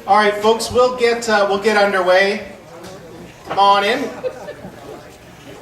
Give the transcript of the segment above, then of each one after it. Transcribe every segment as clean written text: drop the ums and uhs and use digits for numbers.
All right, folks, we'll get underway. Come on in.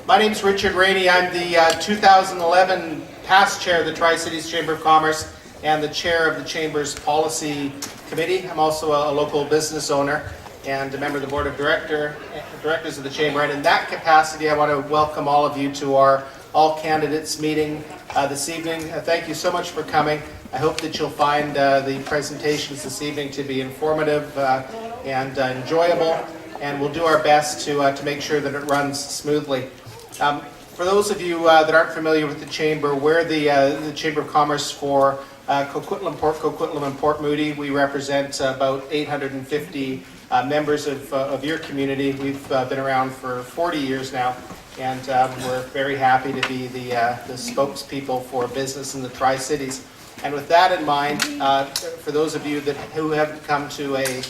My name's Richard Rainey. I'm the 2011 past chair of the Tri-Cities Chamber of Commerce and the chair of the Chamber's Policy Committee. I'm also a local business owner and a member of the board of directors of the Chamber. And in that capacity, I want to welcome all of you to our All Candidates meeting this evening. Thank you so much for coming. I hope that you'll find the presentations this evening to be informative and enjoyable, and we'll do our best to make sure that it runs smoothly. For those of you that aren't familiar with the Chamber, we're the Chamber of Commerce for Coquitlam and Port Moody. We represent about 850 members of your community. We've been around for 40 years now, and we're very happy to be the spokespeople for business in the Tri-Cities. And with that in mind, for those of you who haven't come to a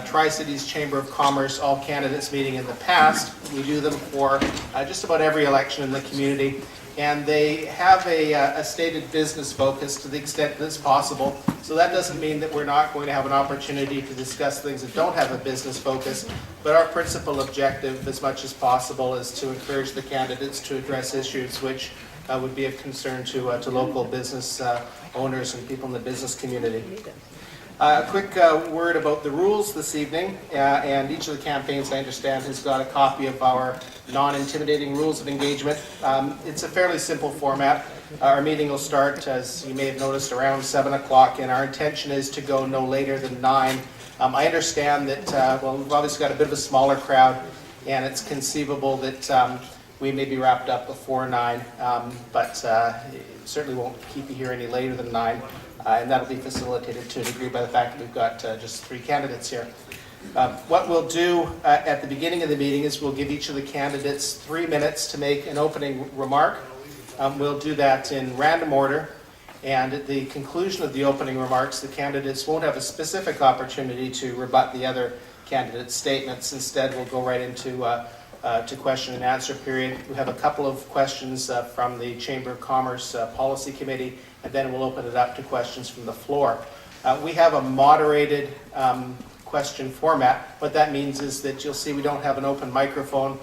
Tri-Cities Chamber of Commerce All Candidates meeting in the past, we do them for just about every election in the community. And they have a stated business focus to the extent that's possible. So that doesn't mean that we're not going to have an opportunity to discuss things that don't have a business focus. But our principal objective, as much as possible, is to encourage the candidates to address issues which would be of concern to local business owners and people in the business community. A quick word about the rules this evening, and each of the campaigns, I understand, has got a copy of our non-intimidating rules of engagement. It's a fairly simple format. Our meeting will start, as you may have noticed, around 7 o'clock, and our intention is to go no later than 9. I understand that, well, we've obviously got a bit of a smaller crowd, and it's conceivable that we may be wrapped up before 9, but certainly won't keep you here any later than 9. And that'll be facilitated to a degree by the fact that we've got just 3 candidates here. What we'll do at the beginning of the meeting is we'll give each of the candidates 3 minutes to make an opening remark. We'll do that in random order, and at the conclusion of the opening remarks, the candidates won't have a specific opportunity to rebut the other candidates' statements. Instead, we'll go right into to question and answer period. We have a couple of questions from the Chamber of Commerce Policy Committee, and then we'll open it up to questions from the floor. We have a moderated question format. What that means is that you'll see we don't have an open microphone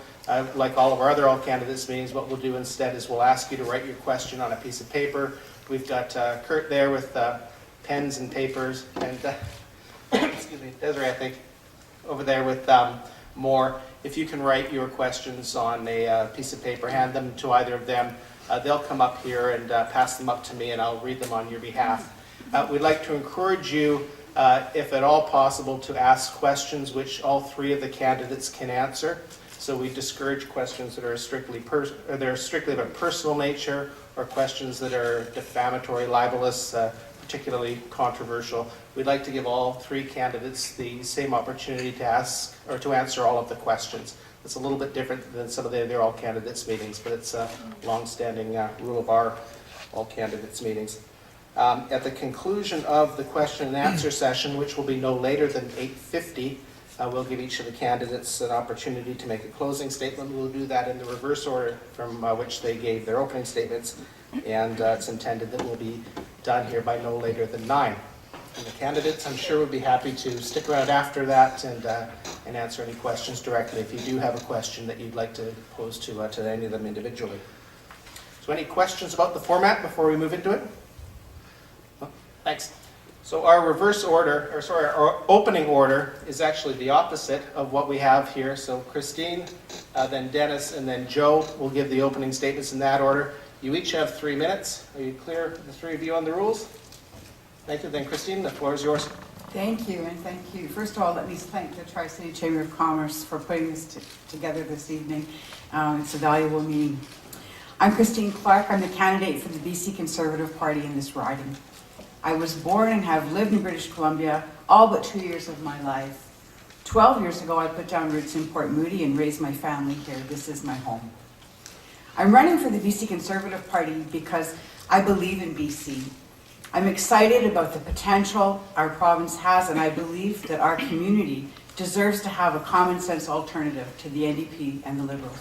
like all of our other All Candidates meetings. What we'll do instead is we'll ask you to write your question on a piece of paper. We've got Kurt there with pens and papers, and excuse me, Desiree, I think, over there with more. If you can write your questions on a piece of paper, hand them to either of them. They'll come up here and pass them up to me, and I'll read them on your behalf. We'd like to encourage you, if at all possible, to ask questions which all 3 of the candidates can answer. So we discourage questions that are strictly of a personal nature, or questions that are defamatory, libelous, particularly controversial. We'd like to give all 3 candidates the same opportunity to ask or to answer all of the questions. It's a little bit different than some of the other All Candidates meetings, but it's a long-standing rule of our All Candidates meetings. At the conclusion of the question and answer session, which will be no later than 8:50, we'll give each of the candidates an opportunity to make a closing statement. We'll do that in the reverse order from which they gave their opening statements, and it's intended that we'll be done here by no later than 9. And the candidates, I'm sure, would be happy to stick around after that and answer any questions directly if you do have a question that you'd like to pose to any of them individually. So any questions about the format before we move into it? Oh, thanks. So our our opening order is actually the opposite of what we have here. So Christine, then Dennis, and then Joe will give the opening statements in that order. You each have 3 minutes. Are you clear, the 3 of you, on the rules? Thank you. Then Christine, the floor is yours. Thank you, and thank you. First of all, let me thank the Tri-City Chamber of Commerce for putting this together this evening. It's a valuable meeting. I'm Christina Clarke. I'm the candidate for the BC Conservative Party in this riding. I was born and have lived in British Columbia all but 2 years of my life. 12 years ago, I put down roots in Port Moody and raised my family here. This is my home. I'm running for the BC Conservative Party because I believe in BC. I'm excited about the potential our province has, and I believe that our community deserves to have a common sense alternative to the NDP and the Liberals.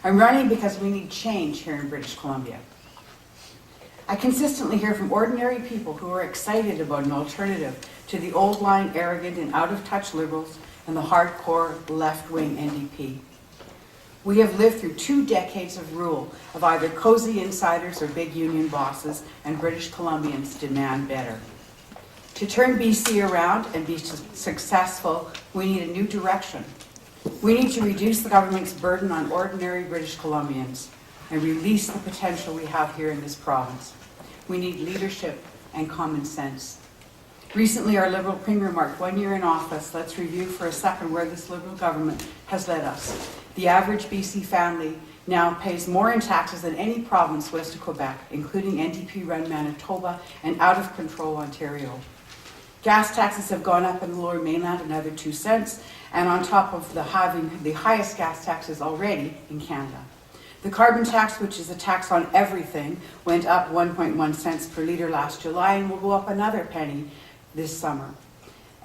I'm running because we need change here in British Columbia. I consistently hear from ordinary people who are excited about an alternative to the old line, arrogant and out-of-touch Liberals and the hardcore left-wing NDP. We have lived through 2 decades of rule of either cozy insiders or big union bosses, and British Columbians demand better. To turn BC around and be successful, we need a new direction. We need to reduce the government's burden on ordinary British Columbians and release the potential we have here in this province. We need leadership and common sense. Recently, our Liberal Premier marked 1 year in office. Let's review for a second where this Liberal government has led us. The average BC family now pays more in taxes than any province west of Quebec, including NDP-run Manitoba and out-of-control Ontario. Gas taxes have gone up in the Lower Mainland another 2 cents, and on top of having the highest gas taxes already in Canada. The carbon tax, which is a tax on everything, went up 1.1 cents per litre last July and will go up another penny this summer.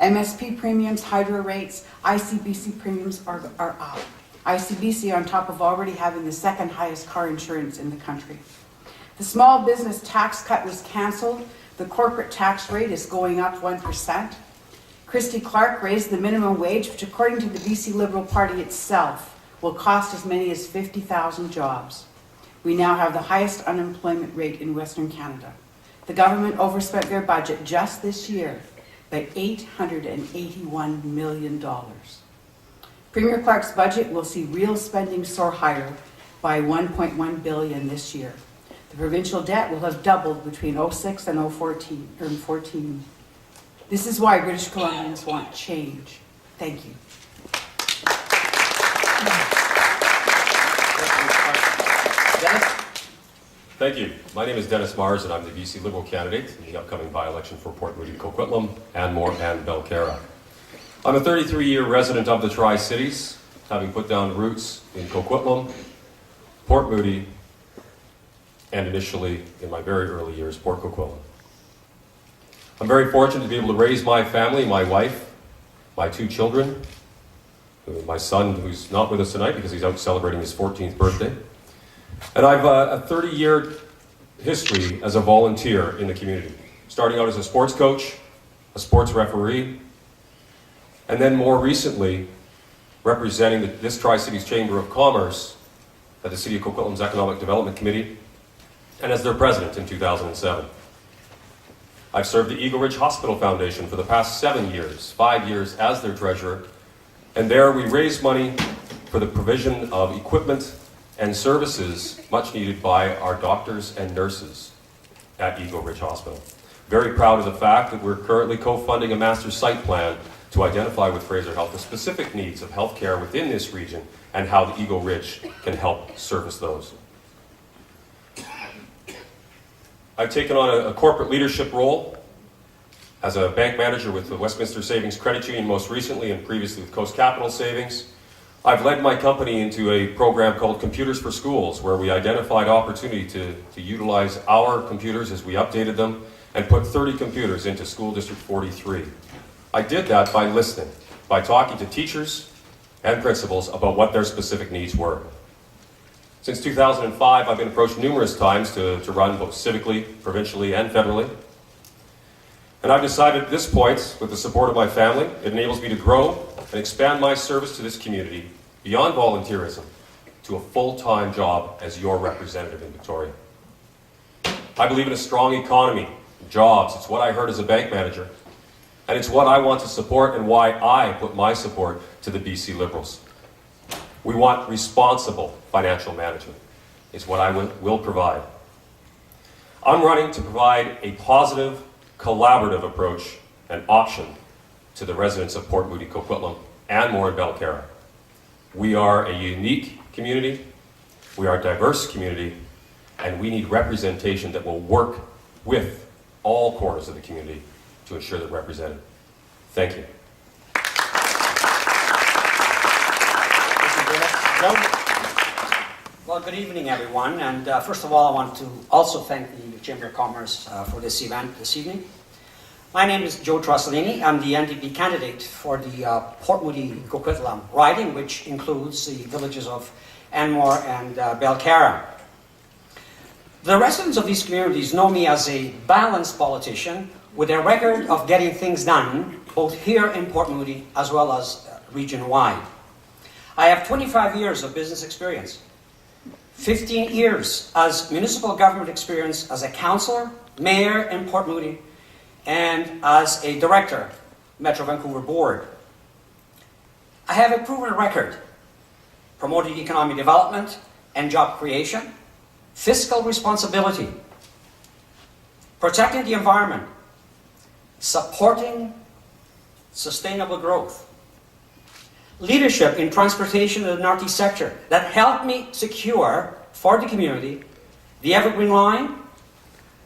MSP premiums, hydro rates, ICBC premiums are up. ICBC on top of already having the second highest car insurance in the country. The small business tax cut was cancelled. The corporate tax rate is going up 1%. Christina Clarke raised the minimum wage, which according to the BC Liberal Party itself will cost as many as 50,000 jobs. We now have the highest unemployment rate in Western Canada. The government overspent their budget just this year by $881 million. Premier Clarke's budget will see real spending soar higher by $1.1 billion this year. The provincial debt will have doubled between 2006 and 2014. This is why British Columbians want change. Thank you. Dennis? Thank you. My name is Dennis Marsden. I'm the BC Liberal candidate in the upcoming by-election for Port Moody, Coquitlam, Anmore, and Belcarra. I'm a 33-year resident of the Tri-Cities, having put down roots in Coquitlam, Port Moody, and initially, in my very early years, Port Coquitlam. I'm very fortunate to be able to raise my family, my wife, my 2 children, my son, who's not with us tonight because he's out celebrating his 14th birthday. And I've a 30-year history as a volunteer in the community, starting out as a sports coach, a sports referee, and then more recently, representing this Tri-Cities Chamber of Commerce at the City of Coquitlam's Economic Development Committee, and as their president in 2007. I've served the Eagle Ridge Hospital Foundation for the past 7 years, 5 years as their treasurer, and there we raise money for the provision of equipment and services much needed by our doctors and nurses at Eagle Ridge Hospital. Very proud of the fact that we're currently co-funding a master site plan to identify with Fraser Health the specific needs of healthcare within this region and how the Eagle Ridge can help service those. I've taken on a corporate leadership role as a bank manager with the Westminster Savings Credit Union most recently, and previously with Coast Capital Savings. I've led my company into a program called Computers for Schools, where we identified opportunity to utilize our computers as we updated them and put 30 computers into School District 43. I did that by listening, by talking to teachers and principals about what their specific needs were. Since 2005, I've been approached numerous times to run both civically, provincially, and federally. And I've decided at this point, with the support of my family, it enables me to grow and expand my service to this community beyond volunteerism to a full-time job as your representative in Victoria. I believe in a strong economy, jobs. It's what I heard as a bank manager. And it's what I want to support and why I put my support to the BC Liberals. We want responsible financial management. It's what I will provide. I'm running to provide a positive, collaborative approach and option to the residents of Port Moody, Coquitlam, and more in Belcarra. We are a unique community, we are a diverse community, and we need representation that will work with all corners of the community to ensure that we're represented. Thank you. Well, good evening, everyone. And first of all, I want to also thank the Chamber of Commerce for this event this evening. My name is Joe Trasolini. I'm the NDP candidate for the Port Moody Coquitlam riding, which includes the villages of Anmore and Belcarra. The residents of these communities know me as a balanced politician with a record of getting things done, both here in Port Moody as well as region-wide. I have 25 years of business experience, 15 years as municipal government experience as a councillor, mayor in Port Moody, and as a director, Metro Vancouver Board. I have a proven record promoting economic development and job creation, fiscal responsibility, protecting the environment, supporting sustainable growth, leadership in transportation in the Northeast sector that helped me secure for the community the Evergreen Line,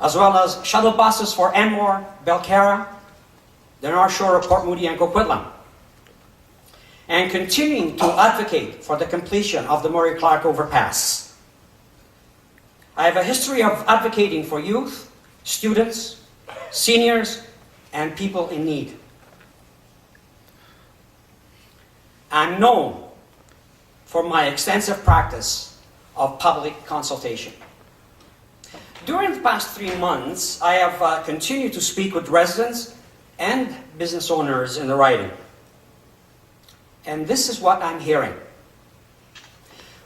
as well as shuttle buses for Enmore, Belcarra, the North Shore of Port Moody and Coquitlam, and continuing to advocate for the completion of the Murray-Clark overpass. I have a history of advocating for youth, students, seniors, and people in need. I'm known for my extensive practice of public consultation. During the past 3 months, I have continued to speak with residents and business owners in the riding. And this is what I'm hearing.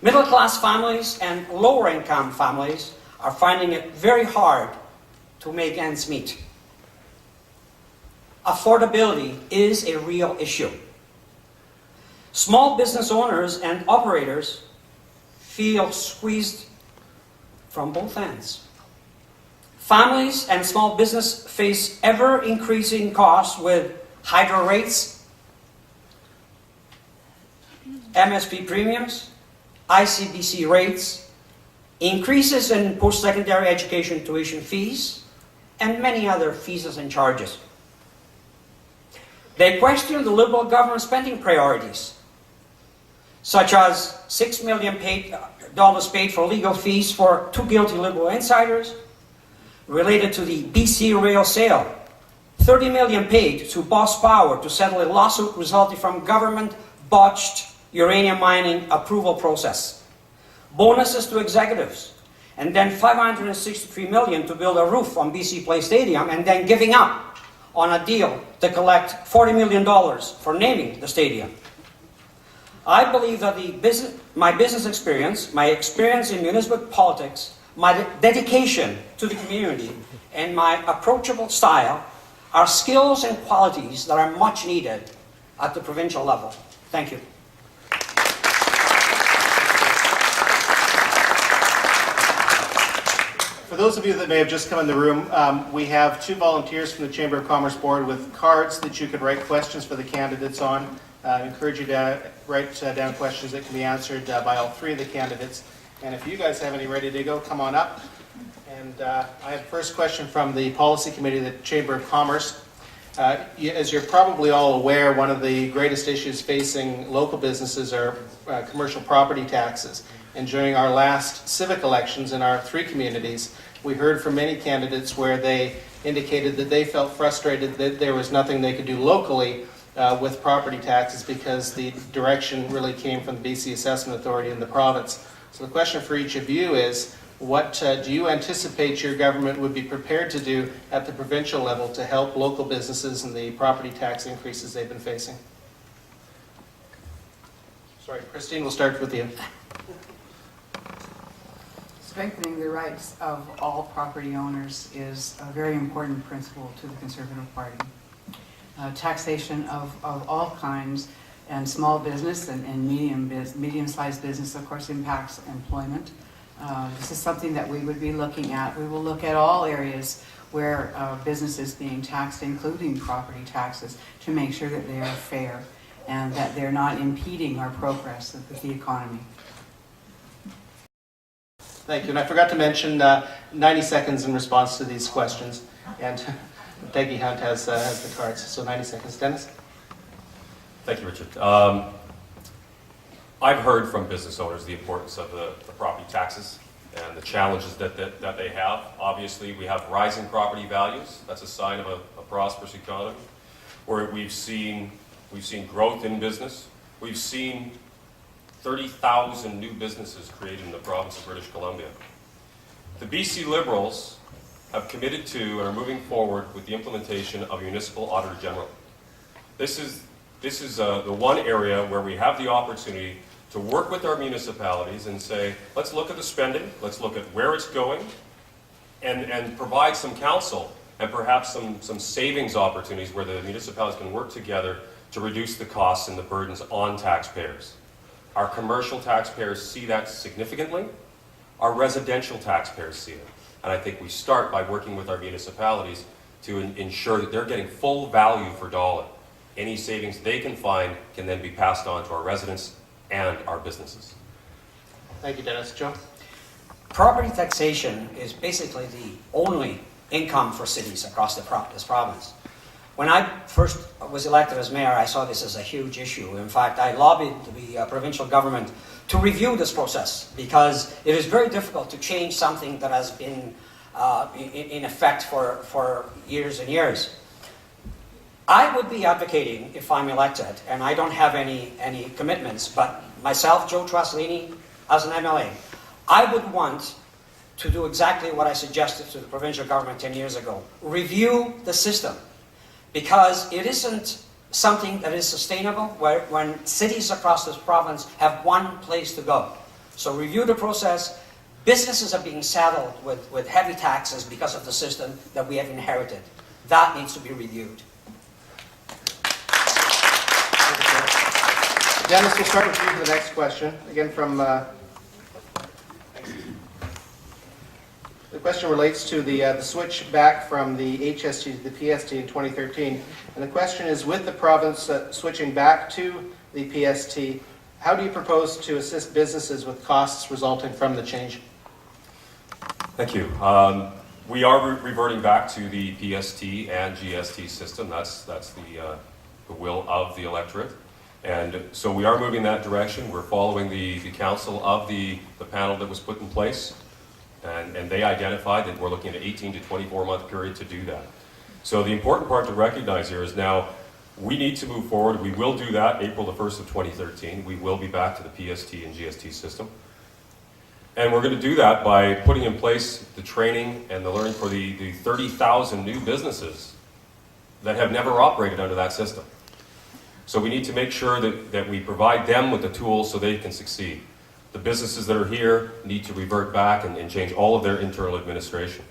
Middle-class families and lower-income families are finding it very hard to make ends meet. Affordability is a real issue. Small business owners and operators feel squeezed from both ends. Families and small business face ever-increasing costs with hydro rates, MSP premiums, ICBC rates, increases in post-secondary education tuition fees, and many other fees and charges. They question the Liberal government spending priorities, such as $6 million paid for legal fees for 2 guilty Liberal insiders related to the BC rail sale, $30 million paid to Boss Power to settle a lawsuit resulting from government botched uranium mining approval process, bonuses to executives, and then $563 million to build a roof on BC Place Stadium, and then giving up on a deal to collect $40 million for naming the stadium. I believe that my business experience, my experience in municipal politics, my dedication to the community, and my approachable style are skills and qualities that are much needed at the provincial level. Thank you. For those of you that may have just come in the room, we have 2 volunteers from the Chamber of Commerce Board with cards that you could write questions for the candidates on. I encourage you to write down questions that can be answered by all 3 of the candidates. And if you guys have any ready to go, come on up. And I have the first question from the Policy Committee of the Chamber of Commerce. As you're probably all aware, one of the greatest issues facing local businesses are commercial property taxes. And during our last civic elections in our 3 communities, we heard from many candidates where they indicated that they felt frustrated that there was nothing they could do locally with property taxes because the direction really came from the BC Assessment Authority in the province. So the question for each of you is, what do you anticipate your government would be prepared to do at the provincial level to help local businesses and the property tax increases they've been facing? Sorry, Christine, we'll start with you. Strengthening the rights of all property owners is a very important principle to the Conservative Party. Taxation of all kinds, and small business and medium-sized business, of course, impacts employment. This is something that we would be looking at. We will look at all areas where business is being taxed, including property taxes, to make sure that they are fair and that they're not impeding our progress with the economy. Thank you. And I forgot to mention 90 seconds in response to these questions. And Peggy Hunt has the cards, so 90 seconds. Dennis? Thank you, Richard. I've heard from business owners the importance of the property taxes and the challenges that they have. Obviously, we have rising property values. That's a sign of a prosperous economy. Where we've seen growth in business. We've seen 30,000 new businesses created in the province of British Columbia. The BC Liberals have committed to and are moving forward with the implementation of a municipal auditor general. This is the one area where we have the opportunity to work with our municipalities and say, let's look at the spending, let's look at where it's going, and provide some counsel and perhaps some savings opportunities where the municipalities can work together to reduce the costs and the burdens on taxpayers. Our commercial taxpayers see that significantly. Our residential taxpayers see it. And I think we start by working with our municipalities to ensure that they're getting full value for dollar. Any savings they can find can then be passed on to our residents and our businesses. Thank you, Dennis. Joe? Property taxation is basically the only income for cities across this province. When I first was elected as mayor, I saw this as a huge issue. In fact, I lobbied the provincial government to review this process because it is very difficult to change something that has been in effect for years and years. I would be advocating, if I'm elected, and I don't have any commitments, but myself, Joe Trasolini, as an MLA, I would want to do exactly what I suggested to the provincial government 10 years ago. Review the system, because it isn't something that is sustainable when cities across this province have one place to go. So review the process. Businesses are being saddled with heavy taxes because of the system that we have inherited. That needs to be reviewed. Dennis, we'll start with you for the next question. Again, from the question relates to the switch back from the HST to the PST in 2013. And the question is, with the province switching back to the PST, how do you propose to assist businesses with costs resulting from the change? Thank you. We are reverting back to the PST and GST system. That's the will of the electorate. And so we are moving in that direction. We're following the counsel of the panel that was put in place. And they identified that we're looking at an 18 to 24-month period to do that. So the important part to recognize here is now we need to move forward. We will do that April the 1st of 2013. We will be back to the PST and GST system. And we're going to do that by putting in place the training and the learning for the 30,000 new businesses that have never operated under that system. So we need to make sure that we provide them with the tools so they can succeed. The businesses that are here need to revert back and change all of their internal administration.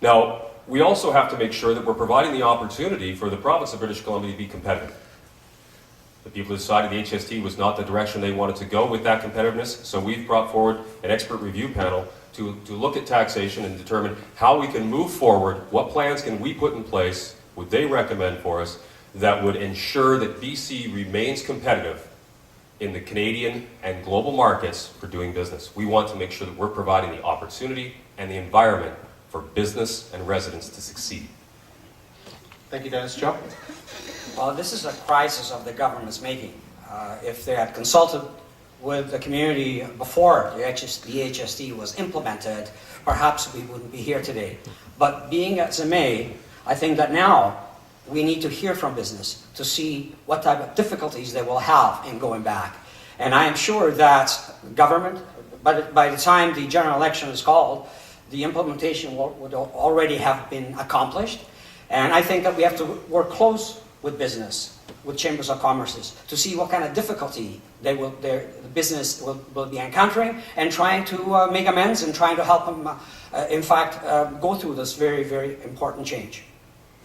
Now, we also have to make sure that we're providing the opportunity for the province of British Columbia to be competitive. The people decided the HST was not the direction they wanted to go with that competitiveness, so we've brought forward an expert review panel to look at taxation and determine how we can move forward, what plans can we put in place, would they recommend for us, that would ensure that BC remains competitive in the Canadian and global markets for doing business. We want to make sure that we're providing the opportunity and the environment for business and residents to succeed. Thank you, Dennis. Joe? Well, this is a crisis of the government's making. If they had consulted with the community before the HST was implemented, perhaps we wouldn't be here today. But being as it may, I think that now we need to hear from business to see what type of difficulties they will have in going back. And I am sure that government, by the time the general election is called, the implementation would already have been accomplished. And I think that we have to work close with business, with chambers of commerce, to see what kind of difficulty the business will be encountering, and trying to make amends and trying to help them, in fact, go through this very, very important change.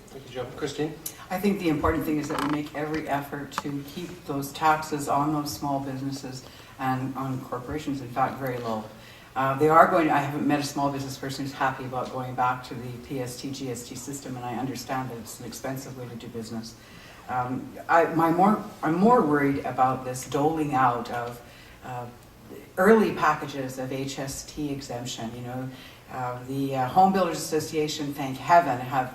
Thank you, Joe. Christine? I think the important thing is that we make every effort to keep those taxes on those small businesses and on corporations, in fact, very low. They are going, I haven't met a small business person who's happy about going back to the PST, GST system, and I understand that it's an expensive way to do business. I'm more worried about this doling out of early packages of HST exemption. You know, the Home Builders Association, thank heaven, have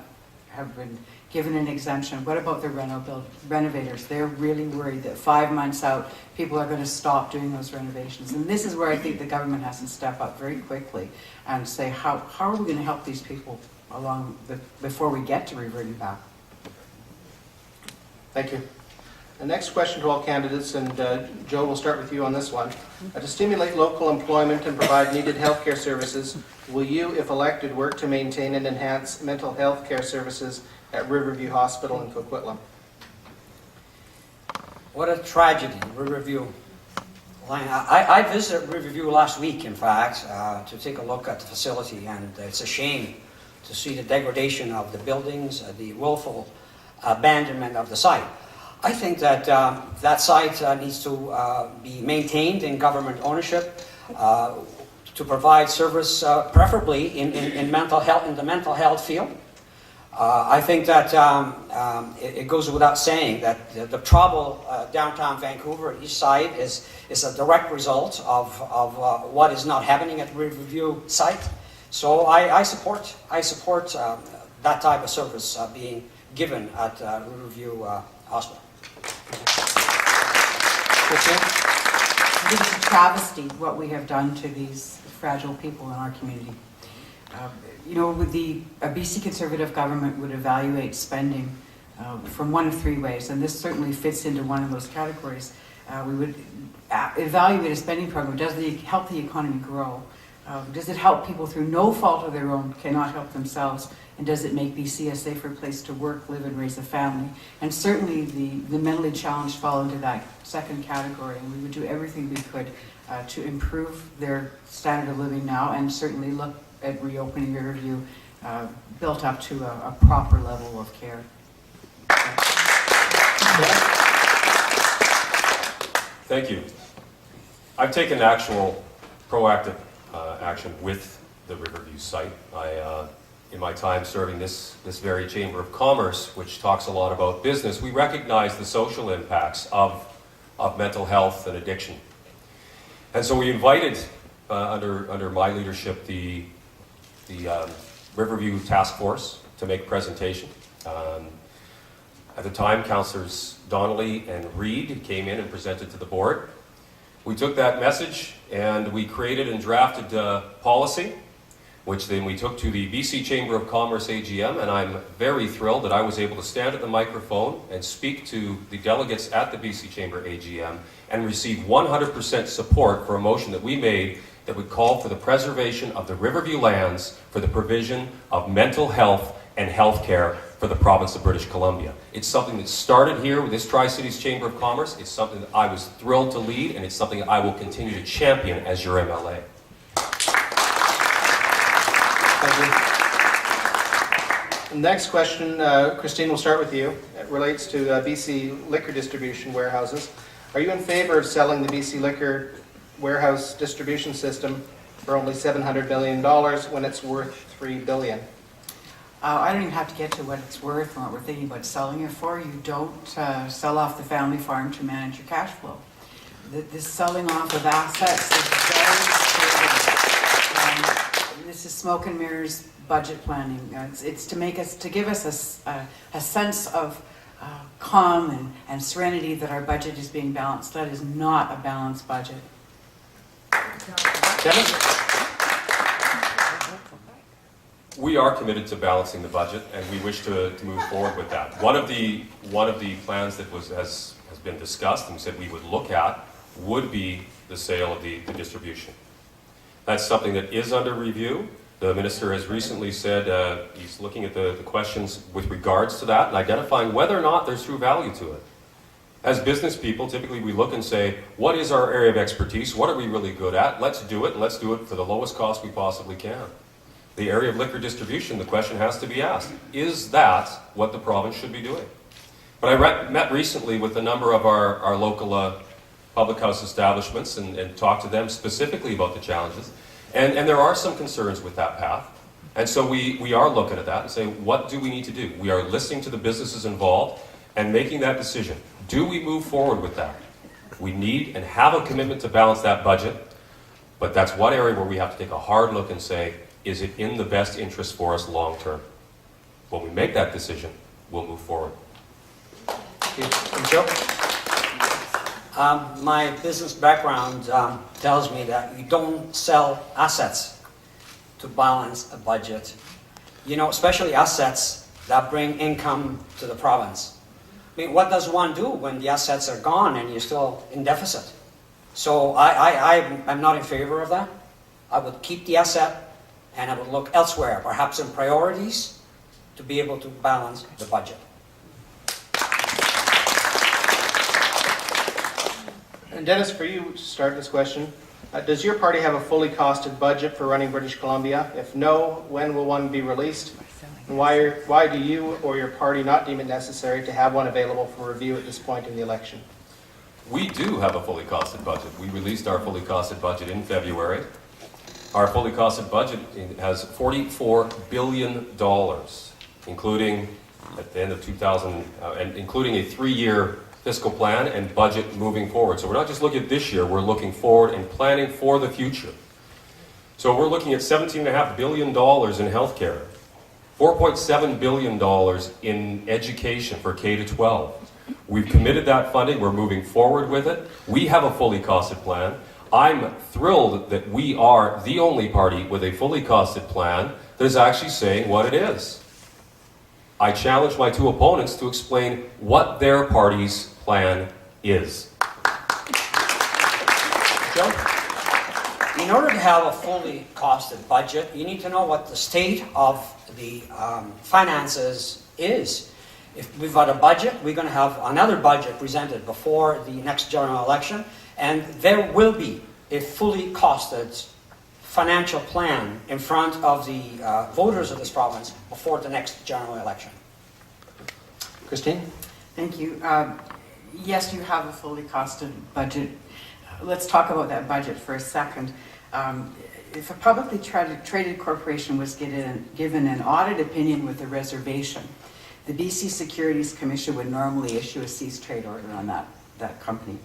been given an exemption. What about the renovators? They're really worried that 5 months out, people are going to stop doing those renovations. And this is where I think the government has to step up very quickly and say, how are we going to help these people along before we get to reverting back? Thank you. The next question to all candidates, and Joe, we'll start with you on this one. To stimulate local employment and provide needed healthcare services, will you, if elected, work to maintain and enhance mental health care services at Riverview Hospital in Coquitlam? What a tragedy, Riverview. I visited Riverview last week, in fact, to take a look at the facility, and it's a shame to see the degradation of the buildings, the willful abandonment of the site. I think that that site needs to be maintained in government ownership to provide service, preferably in mental health, in the mental health field. I think that it goes without saying that the trouble downtown Vancouver, East Side, is a direct result of what is not happening at Riverview site. So I support that type of service being given at Riverview Hospital. I think it's a travesty what we have done to these fragile people in our community. With a BC Conservative government would evaluate spending from one of three ways, and this certainly fits into one of those categories. We would evaluate a spending program. Does it help the economy grow? Does it help people through no fault of their own, cannot help themselves? And does it make BC a safer place to work, live, and raise a family? And certainly the mentally challenged fall into that second category, and we would do everything we could to improve their standard of living now, and certainly look at reopening Riverview built up to a proper level of care. Thank you. I've taken actual proactive action with the Riverview site. In my time serving this very Chamber of Commerce, which talks a lot about business, we recognize the social impacts of mental health and addiction. And so we invited, under my leadership, the Riverview Task Force to make a presentation. At the time, Councillors Donnelly and Reid came in and presented to the board. We took that message and we created and drafted policy, which then we took to the BC Chamber of Commerce AGM, and I'm very thrilled that I was able to stand at the microphone and speak to the delegates at the BC Chamber AGM and receive 100% support for a motion that we made that would call for the preservation of the Riverview lands for the provision of mental health and health care for the province of British Columbia. It's something that started here with this Tri-Cities Chamber of Commerce. It's something that I was thrilled to lead, and it's something that I will continue to champion as your MLA. The next question, Christine, we'll start with you. It relates to BC liquor distribution warehouses. Are you in favor of selling the BC liquor warehouse distribution system for only $700 million when it's worth $3 billion? I don't even have to get to what it's worth and what we're thinking about selling it for. You don't sell off the family farm to manage your cash flow. This selling off of assets is very scary. This is smoke and mirrors budget planning. It's to give us a sense of calm and serenity that our budget is being balanced. That is not a balanced budget. Kevin? We are committed to balancing the budget, and we wish to move forward with that. One of the plans that has been discussed and said we would look at would be the sale of the distribution. That's something that is under review. The minister has recently said he's looking at the questions with regards to that and identifying whether or not there's true value to it. As business people, typically we look and say, what is our area of expertise? What are we really good at? Let's do it, and let's do it for the lowest cost we possibly can. The area of liquor distribution, the question has to be asked, is that what the province should be doing? But I met recently with a number of our local public house establishments and talked to them specifically about the challenges. And there are some concerns with that path. And so we are looking at that and saying, what do we need to do? We are listening to the businesses involved and making that decision. Do we move forward with that? We need and have a commitment to balance that budget, but that's one area where we have to take a hard look and say, is it in the best interest for us long term? When we make that decision, we'll move forward. Joe? My business background tells me that you don't sell assets to balance a budget. Especially assets that bring income to the province. I mean, what does one do when the assets are gone and you're still in deficit? So I'm not in favor of that. I would keep the asset and I would look elsewhere, perhaps in priorities, to be able to balance the budget. And Dennis, for you to start this question, does your party have a fully costed budget for running British Columbia? If no, when will one be released? And why do you or your party not deem it necessary to have one available for review at this point in the election? We do have a fully costed budget. We released our fully costed budget in February. Our fully costed budget has $44 billion, including at the end of 2000, and including a 3-year fiscal plan and budget moving forward. So we're not just looking at this year, we're looking forward and planning for the future. So we're looking at $17.5 billion in healthcare, $4.7 billion in education for K-12. We've committed that funding, we're moving forward with it. We have a fully costed plan. I'm thrilled that we are the only party with a fully costed plan that is actually saying what it is. I challenge my two opponents to explain what their party's plan is. Joe? In order to have a fully costed budget, you need to know what the state of the finances is. If we've got a budget, we're going to have another budget presented before the next general election, and there will be a fully costed financial plan in front of the voters of this province before the next general election. Christine? Thank you. Yes, you have a fully costed budget. Let's talk about that budget for a second. If a publicly traded corporation was given an audit opinion with a reservation, the BC Securities Commission would normally issue a cease trade order on that company.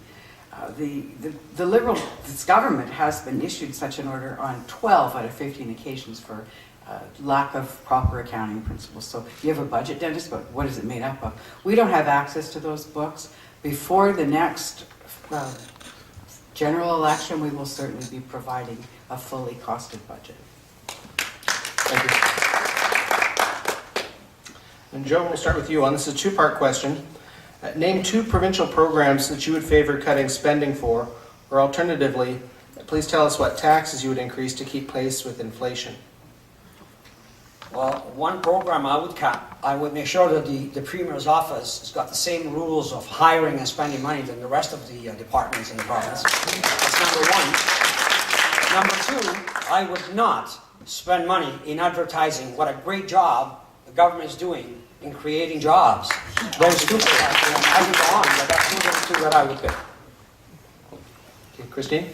The Liberal government has been issued such an order on 12 out of 15 occasions for lack of proper accounting principles. So you have a budget, Dennis, but what is it made up of? We don't have access to those books. Before the next general election, we will certainly be providing a fully costed budget. Thank you. And Joe, we'll start with you on this. Is a two-part question. Name 2 provincial programs that you would favor cutting spending for, or alternatively, please tell us what taxes you would increase to keep pace with inflation. Well, one program I would cut, I would make sure that the Premier's office has got the same rules of hiring and spending money than the rest of the departments in the province. That's number one. Number 2, I would not spend money in advertising what a great job the government is doing in creating jobs. Those 2 things, I would go on, but that's 2 that I would pick. Okay, Christine?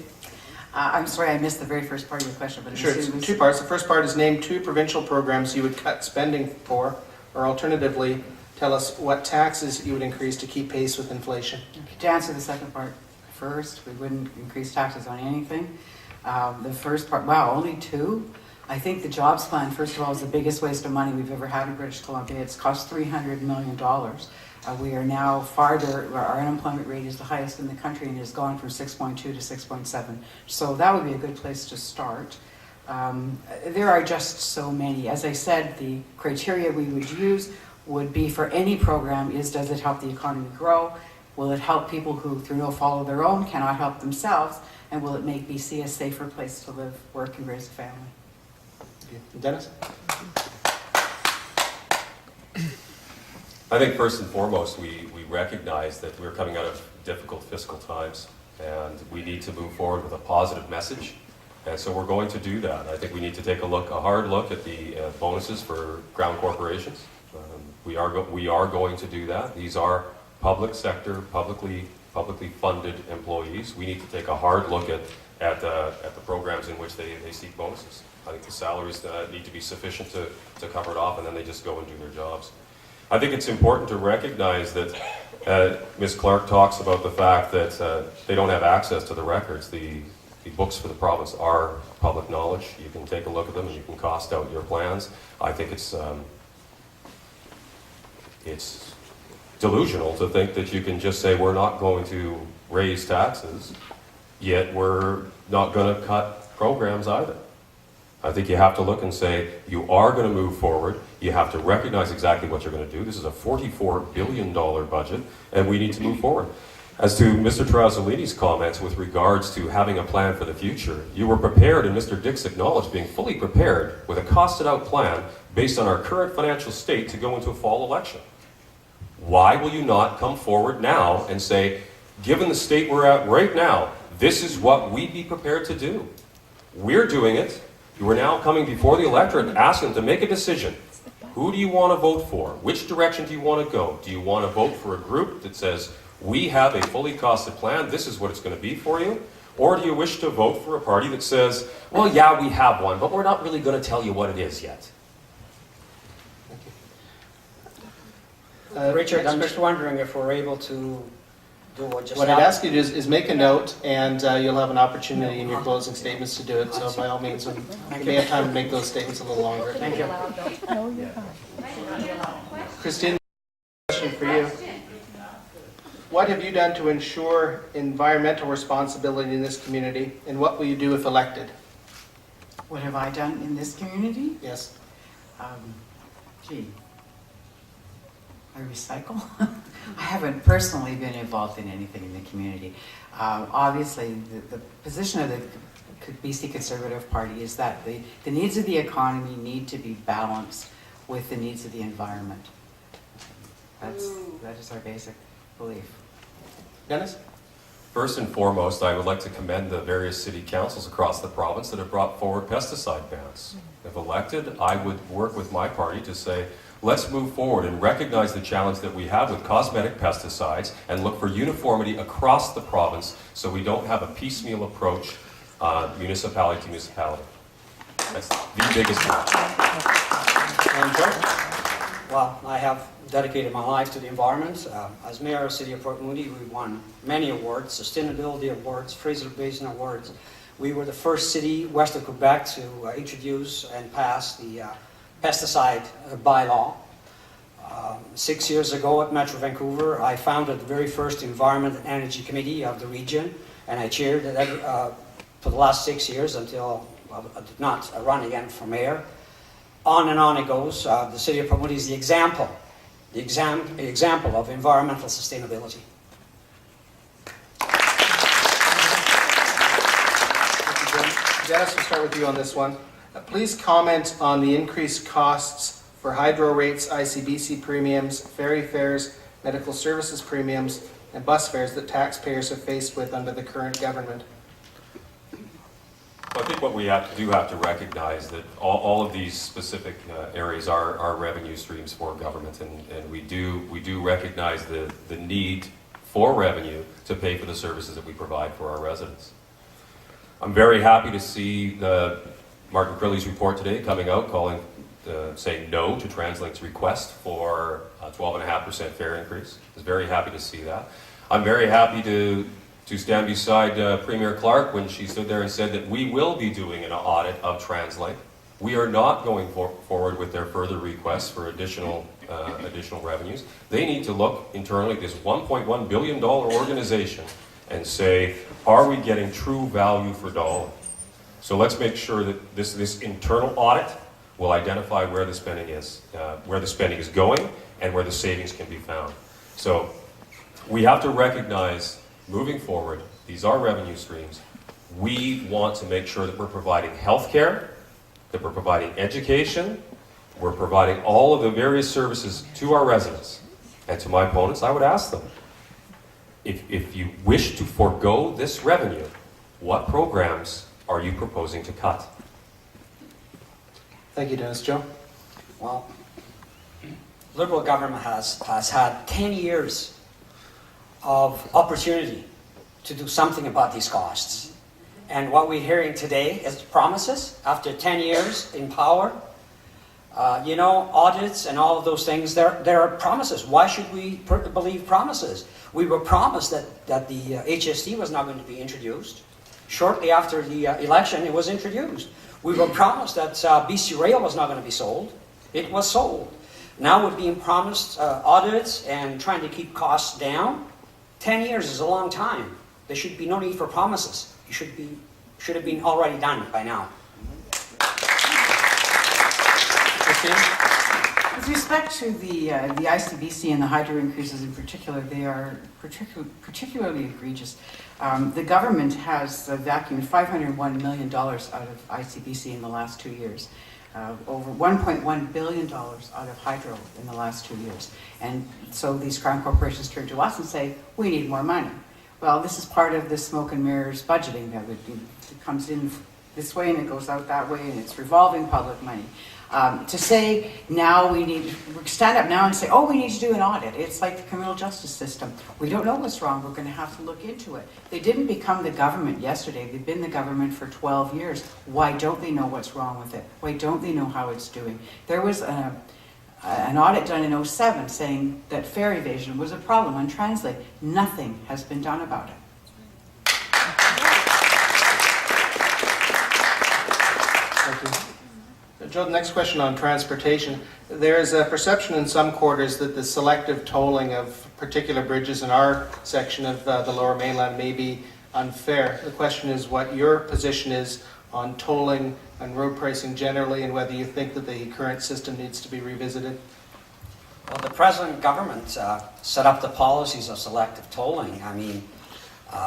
I'm sorry, I missed the very first part of your question. But Sure, it's 2 parts. The first part is name 2 provincial programs you would cut spending for, or alternatively, tell us what taxes you would increase to keep pace with inflation. Okay, to answer the second part first, we wouldn't increase taxes on anything. The first part, wow, only 2? I think the jobs plan, first of all, is the biggest waste of money we've ever had in British Columbia. It's cost $300 million. We are now our unemployment rate is the highest in the country and has gone from 6.2 to 6.7. So that would be a good place to start. There are just so many. As I said, the criteria we would use would be for any program is, does it help the economy grow? Will it help people who, through no fault of their own, cannot help themselves? And will it make BC a safer place to live, work, and raise a family? Dennis? I think first and foremost, we recognize that we're coming out of difficult fiscal times and we need to move forward with a positive message. And so we're going to do that. I think we need to take a hard look at the bonuses for Crown corporations. We are going to do that. These are public sector, publicly funded employees. We need to take a hard look at the programs in which they seek bonuses. I think the salaries need to be sufficient to cover it off, and then they just go and do their jobs. I think it's important to recognize that Ms. Clarke talks about the fact that they don't have access to the records. The books for the province are public knowledge. You can take a look at them and you can cost out your plans. I think it's delusional to think that you can just say we're not going to raise taxes, yet we're not going to cut programs either. I think you have to look and say, you are going to move forward. You have to recognize exactly what you're going to do. This is a $44 billion budget, and we need to move forward. As to Mr. Trasolini's comments with regards to having a plan for the future, you were prepared, and Mr. Dix acknowledged being fully prepared with a costed-out plan based on our current financial state to go into a fall election. Why will you not come forward now and say, given the state we're at right now, this is what we'd be prepared to do? We're doing it. You are now coming before the electorate and asking them to make a decision. Who do you want to vote for? Which direction do you want to go? Do you want to vote for a group that says, we have a fully costed plan, this is what it's going to be for you? Or do you wish to vote for a party that says, well, yeah, we have one, but we're not really going to tell you what it is yet? Richard, I'm just wondering if we're able to do what just What I'd happened. ask you to do is make a note, and you'll have an opportunity in your closing statements to do it. So by all means, you may have time to make those statements a little longer. Thank you. Christine, question for you. What have you done to ensure environmental responsibility in this community, and what will you do if elected? What have I done in this community? Yes. Gee, I recycle. I haven't personally been involved in anything in the community. Obviously, the position of the BC Conservative Party is that the needs of the economy need to be balanced with the needs of the environment. That is our basic belief. Dennis? First and foremost, I would like to commend the various city councils across the province that have brought forward pesticide bans. If elected, I would work with my party to say, let's move forward and recognize the challenge that we have with cosmetic pesticides and look for uniformity across the province so we don't have a piecemeal approach municipality to municipality. That's the biggest one. And Joe? Well, I have dedicated my life to the environment. As mayor of the city of Port Moody, we won many awards, sustainability awards, Fraser Basin awards. We were the first city west of Quebec to introduce and pass the pesticide bylaw. 6 years ago at Metro Vancouver, I founded the very first Environment and Energy Committee of the region, and I chaired it for the last 6 years until I did not run again for mayor. On and on it goes. The city of Port Moody is the example of environmental sustainability. Dennis, we'll start with you on this one. Please comment on the increased costs for hydro rates, ICBC premiums, ferry fares, medical services premiums, and bus fares that taxpayers are faced with under the current government. I think what we do have to recognize that all of these specific areas are revenue streams for government, and we do recognize the need for revenue to pay for the services that we provide for our residents. I'm very happy to see Martin Crilly's report today coming out saying no to TransLink's request for a 12.5% fare increase. I was very happy to see that. I'm very happy to stand beside Premier Clarke when she stood there and said that we will be doing an audit of TransLink. We are not going forward with their further requests for additional revenues. They need to look internally at this $1.1 billion organization and say, are we getting true value for dollar? So let's make sure that this internal audit will identify where the spending is going, and where the savings can be found. So we have to recognize, moving forward, these are revenue streams. We want to make sure that we're providing health care, that we're providing education, we're providing all of the various services to our residents. And to my opponents, I would ask them, if you wish to forego this revenue, what programs are you proposing to cut? Thank you, Dennis. Joe? Well, Liberal government has had 10 years of opportunity to do something about these costs. And what we're hearing today is promises after 10 years in power. Audits and all of those things, there are promises. Why should we believe promises? We were promised that the HST was not going to be introduced. Shortly after the election, it was introduced. We were promised that BC Rail was not going to be sold. It was sold. Now we're being promised audits and trying to keep costs down. 10 years is a long time. There should be no need for promises. It should have been already done by now. Christine? With respect to the ICBC and the hydro increases in particular, they are particularly egregious. The government has vacuumed $501 million out of ICBC in the last 2 years. Over $1.1 billion out of hydro in the last 2 years. And so these crown corporations turn to us and say, we need more money. Well, this is part of the smoke and mirrors budgeting that it comes in this way and it goes out that way, and it's revolving public money. To say now we stand up now and say, oh, we need to do an audit. It's like the criminal justice system. We don't know what's wrong. We're going to have to look into it. They didn't become the government yesterday. They've been the government for 12 years. Why don't they know what's wrong with it? Why don't they know how it's doing? There was an audit done in 2007 saying that fare evasion was a problem on Translate. Nothing has been done about it. Thank you. Joe, the next question on transportation. There is a perception in some quarters that the selective tolling of particular bridges in our section of the Lower Mainland may be unfair. The question is what your position is on tolling and road pricing generally, and whether you think that the current system needs to be revisited. Well, the present government set up the policies of selective tolling. I mean,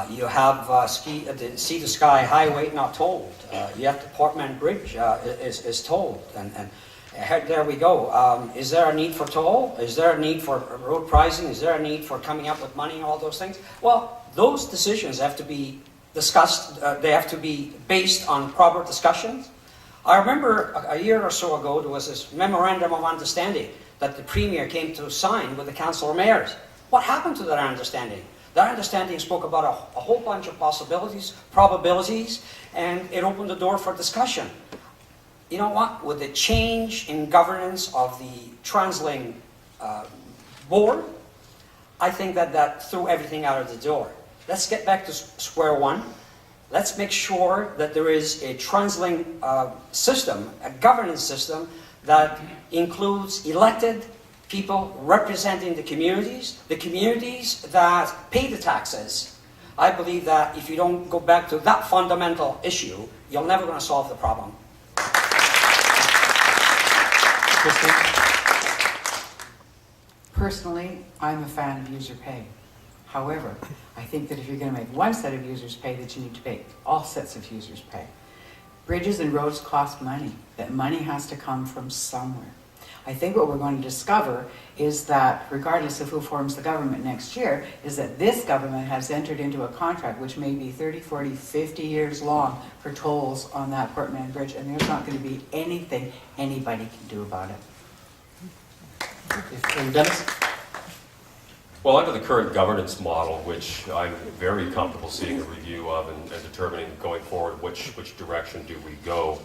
you have the Sea to Sky Highway not tolled. Yet the Port Moody Bridge is tolled. And there we go. Is there a need for toll? Is there a need for road pricing? Is there a need for coming up with money and all those things? Well, those decisions have to be discussed. They have to be based on proper discussions. I remember a year or so ago, there was this memorandum of understanding that the Premier came to sign with the Council of Mayors. What happened to that understanding? That understanding spoke about a whole bunch of possibilities, probabilities, and it opened the door for discussion. You know what? With the change in governance of the TransLink board, I think that threw everything out of the door. Let's get back to square one. Let's make sure that there is a TransLink system, a governance system that includes elected people representing the communities that pay the taxes. I believe that if you don't go back to that fundamental issue, you're never going to solve the problem. Personally, I'm a fan of user pay. However, I think that if you're going to make one set of users pay, that you need to make all sets of users pay. Bridges and roads cost money. That money has to come from somewhere. I think what we're going to discover is that, regardless of who forms the government next year, is that this government has entered into a contract which may be 30, 40, 50 years long for tolls on that Port Moody Bridge, and there's not going to be anything anybody can do about it. And Dennis? Well, under the current governance model, which I'm very comfortable seeing a review of and determining going forward which direction do we go,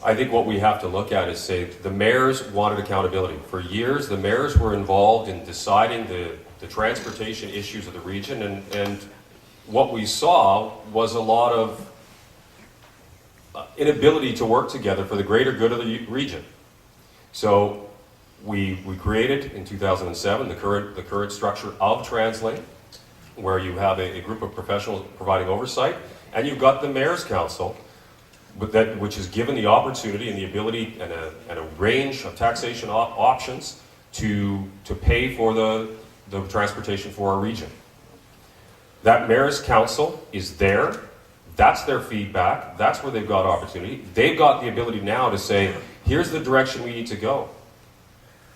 I think what we have to look at is say the mayors wanted accountability. For years, the mayors were involved in deciding the transportation issues of the region, and what we saw was a lot of inability to work together for the greater good of the region. So we created in 2007 the current structure of TransLink, where you have a group of professionals providing oversight, and you've got the Mayor's Council, which is given the opportunity and the ability and a range of taxation options to pay for the transportation for our region. That Mayor's Council is there. That's their feedback. That's where they've got opportunity. They've got the ability now to say, here's the direction we need to go.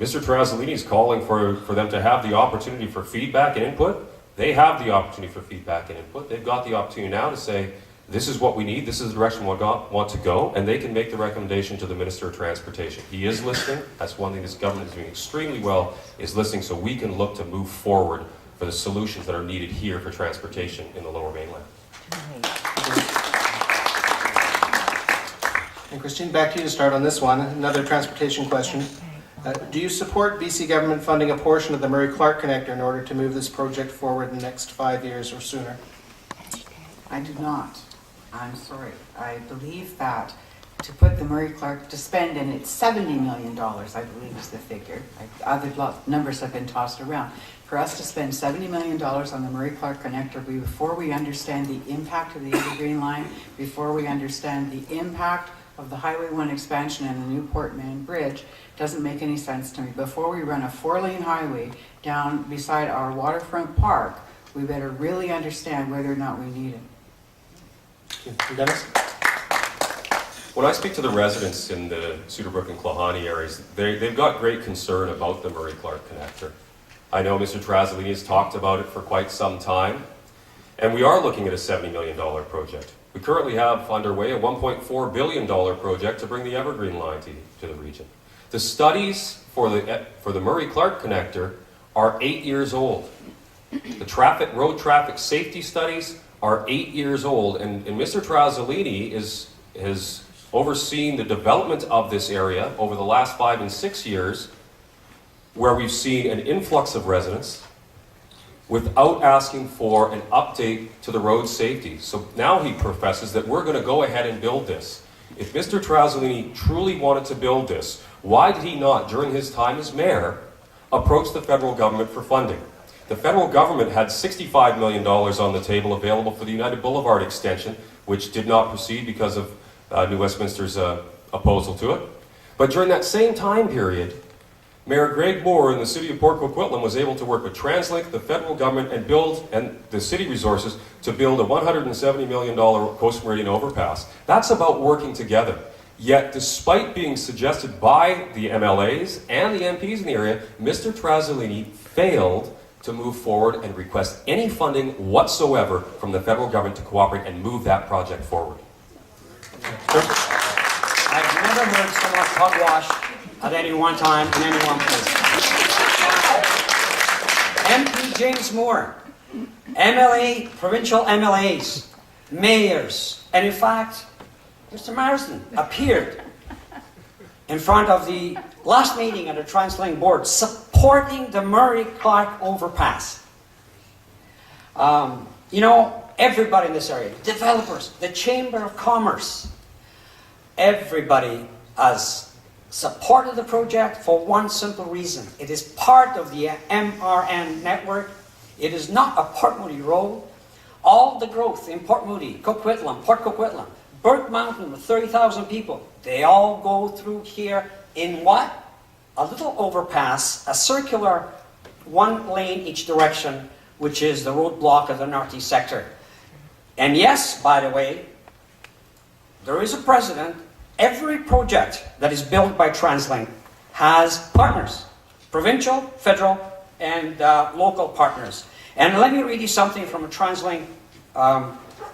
Mr. Trasolini is calling for them to have the opportunity for feedback and input. They have the opportunity for feedback and input. They've got the opportunity now to say, this is what we need, this is the direction we want to go, and they can make the recommendation to the Minister of Transportation. He is listening. That's one thing this government is doing extremely well, is listening, so we can look to move forward for the solutions that are needed here for transportation in the Lower Mainland. And Christine, back to you to start on this one. Another transportation question. Do you support BC government funding a portion of the Murray-Clark connector in order to move this project forward in the next 5 years or sooner? I do not. I'm sorry. I believe that to put the Murray-Clark, to spend, and it's $70 million, I believe is the figure. Other numbers have been tossed around. For us to spend $70 million on the Murray-Clark connector before we understand the impact of the Evergreen Line, before we understand the impact of the Highway 1 expansion and the new Port Moody Bridge doesn't make any sense to me. Before we run a 4-lane highway down beside our waterfront park, we better really understand whether or not we need it. Dennis? When I speak to the residents in the Cedarbrooke and Klahani areas, they've got great concern about the Murray Clarke connector. I know Mr. Trasolini has talked about it for quite some time, and we are looking at a $70 million project. We currently have underway a $1.4 billion project to bring the Evergreen line to the region. The studies for the Murray Clarke connector are 8 years old. The road traffic safety studies are 8 years old, and Mr. Trasolini has overseen the development of this area over the last 5 and 6 years, where we've seen an influx of residents without asking for an update to the road safety. So now he professes that we're going to go ahead and build this. If Mr. Trasolini truly wanted to build this, why did he not, during his time as mayor, approach the federal government for funding? The federal government had $65 million on the table available for the United Boulevard extension, which did not proceed because of New Westminster's opposal to it. But during that same time period, Mayor Greg Moore in the city of Port Coquitlam was able to work with TransLink, the federal government, and the city resources to build a $170 million Coast Meridian overpass. That's about working together. Yet, despite being suggested by the MLAs and the MPs in the area, Mr. Trasolini failed to move forward and request any funding whatsoever from the federal government to cooperate and move that project forward. I've never heard so much hogwash at any one time in any one place. MP James Moore, MLA, provincial MLAs, mayors, and in fact, Mr. Marsden appeared in front of the last meeting of the TransLink board supporting the Murray Clarke overpass. You know, everybody in this area, developers, the Chamber of Commerce, everybody has supported the project for one simple reason. It is part of the MRN network. It is not a Port Moody road. All the growth in Port Moody, Coquitlam, Port Coquitlam, Burke Mountain with 30,000 people, they all go through here in what? A little overpass, a circular 1 lane each direction, which is the roadblock of the northeast sector. And yes, by the way, there is a precedent. Every project that is built by TransLink has partners, provincial, federal, and local partners. And let me read you something from a TransLink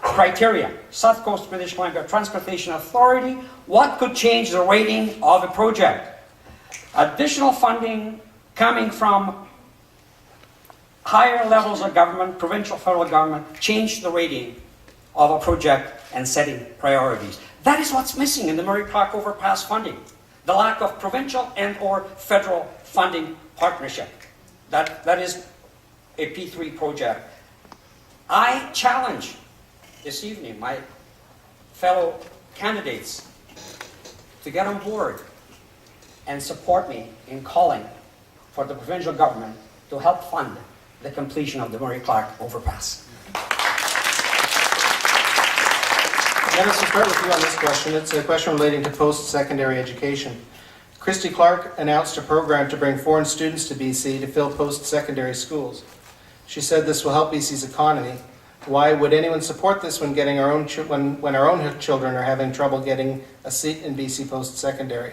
criteria. South Coast British Columbia Transportation Authority. What could change the rating of a project? Additional funding coming from higher levels of government, provincial, federal government, change the rating of a project and setting priorities. That is what's missing in the Murray Clarke overpass funding. The lack of provincial and or federal funding partnership. That is a P3 project. I challenge this evening my fellow candidates to get on board and support me in calling for the provincial government to help fund the completion of the Murray Clarke overpass. Dennis, we'll start with you on this question. It's a question relating to post-secondary education. Christy Clarke announced a program to bring foreign students to BC to fill post-secondary schools. She said this will help BC's economy. Why would anyone support this when our own children are having trouble getting a seat in BC post-secondary?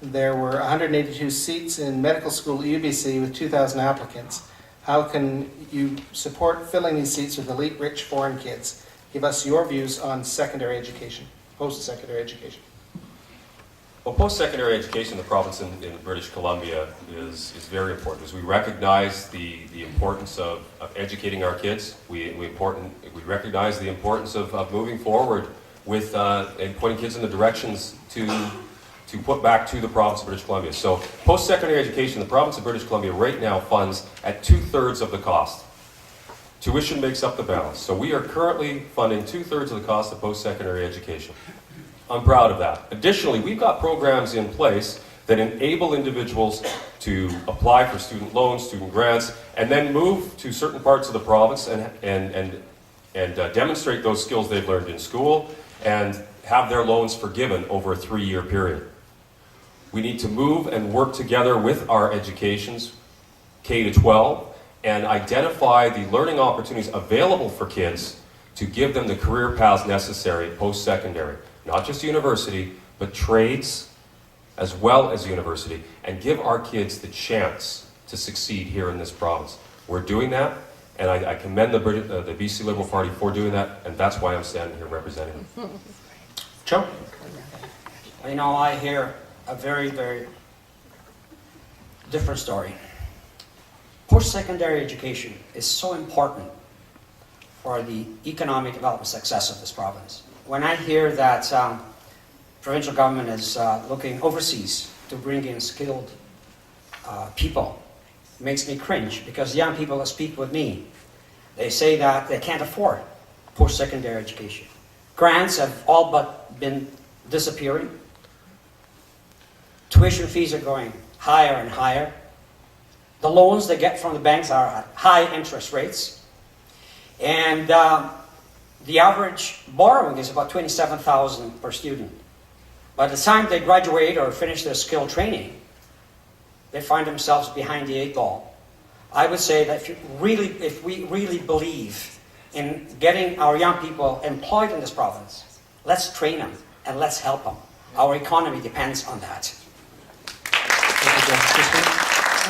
There were 182 seats in medical school at UBC with 2,000 applicants. How can you support filling these seats with elite, rich foreign kids? Give us your views on secondary education, post-secondary education. Well, post-secondary education in the province in British Columbia is very important, as we recognize the importance of educating our kids. We recognize the importance of moving forward with and pointing kids in the directions to put back to the province of British Columbia. So post-secondary education, the province of British Columbia right now funds at 2/3 of the cost. Tuition makes up the balance. So we are currently funding 2/3 of the cost of post-secondary education. I'm proud of that. Additionally, we've got programs in place that enable individuals to apply for student loans, student grants, and then move to certain parts of the province and demonstrate those skills they've learned in school and have their loans forgiven over a 3-year period. We need to move and work together with our educations, K to 12, and identify the learning opportunities available for kids to give them the career paths necessary post-secondary, not just university, but trades as well as university, and give our kids the chance to succeed here in this province. We're doing that, and I commend the BC Liberal Party for doing that, and that's why I'm standing here representing them. Joe? You know, I hear a very, very different story. Post-secondary education is so important for the economic development success of this province. When I hear that provincial government is looking overseas to bring in skilled people, it makes me cringe, because young people that speak with me, they say that they can't afford post-secondary education. Grants have all but been disappearing. Tuition fees are going higher and higher. The loans they get from the banks are at high interest rates. And the average borrowing is about $27,000 per student. By the time they graduate or finish their skill training, they find themselves behind the 8 ball. I would say that if we really believe in getting our young people employed in this province, let's train them and let's help them. Our economy depends on that. I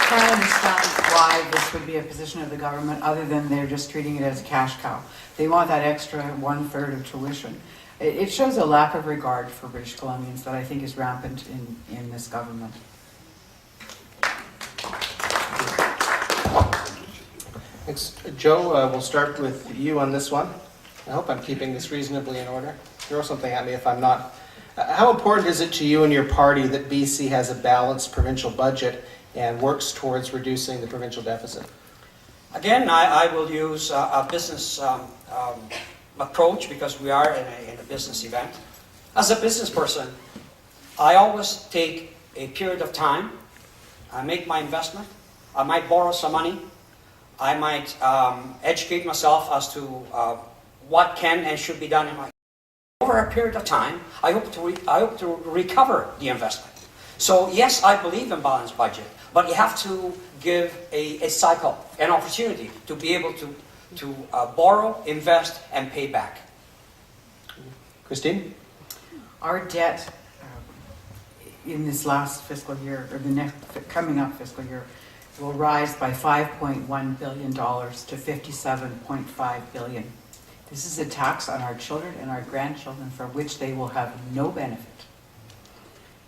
can't understand why this would be a position of the government other than they're just treating it as a cash cow. They want that extra 1/3 of tuition. It shows a lack of regard for British Columbians that I think is rampant in this government. Thanks. Joe, we'll start with you on this one. I hope I'm keeping this reasonably in order. Throw something at me if I'm not. How important is it to you and your party that BC has a balanced provincial budget and works towards reducing the provincial deficit? Again, I will use a business approach, because we are in a business event. As a business person, I always take a period of time. I make my investment. I might borrow some money. I might educate myself as to what can and should be done in my. Over a period of time, I hope to recover the investment. So yes, I believe in balanced budget, but you have to give a cycle, an opportunity to be able to borrow, invest, and pay back. Christine? Our debt in this last fiscal year, or the next coming up fiscal year, will rise by $5.1 billion to $57.5 billion. This is a tax on our children and our grandchildren for which they will have no benefit,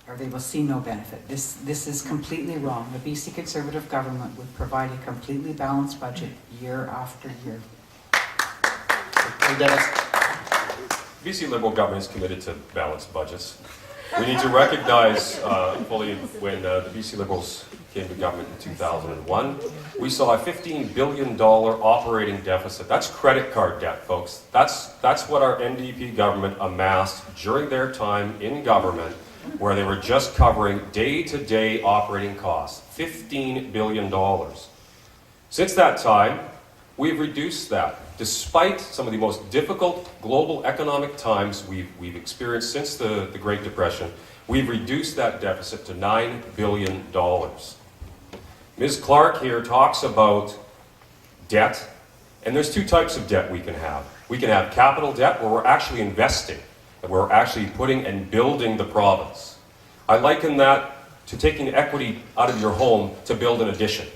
or they will see no benefit. This is completely wrong. The BC Conservative government would provide a completely balanced budget year after year. And Dennis? BC Liberal government is committed to balanced budgets. We need to recognize fully when the BC Liberals came to government in 2001, we saw a $15 billion operating deficit. That's credit card debt, folks. That's what our NDP government amassed during their time in government, where they were just covering day-to-day operating costs. $15 billion. Since that time, we've reduced that. Despite some of the most difficult global economic times we've experienced since the Great Depression, we've reduced that deficit to $9 billion. Ms. Clarke here talks about debt, and there's 2 types of debt we can have. We can have capital debt, where we're actually investing, and we're actually putting and building the province. I liken that to taking equity out of your home to build an addition.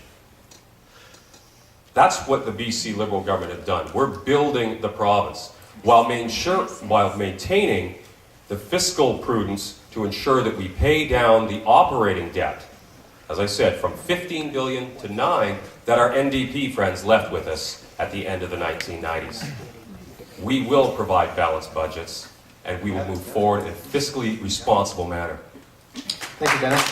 That's what the BC Liberal government has done. We're building the province while maintaining the fiscal prudence to ensure that we pay down the operating debt, as I said, from $15 billion to $9 billion that our NDP friends left with us at the end of the 1990s. We will provide balanced budgets, and we will move forward in a fiscally responsible manner. Thank you, Dennis.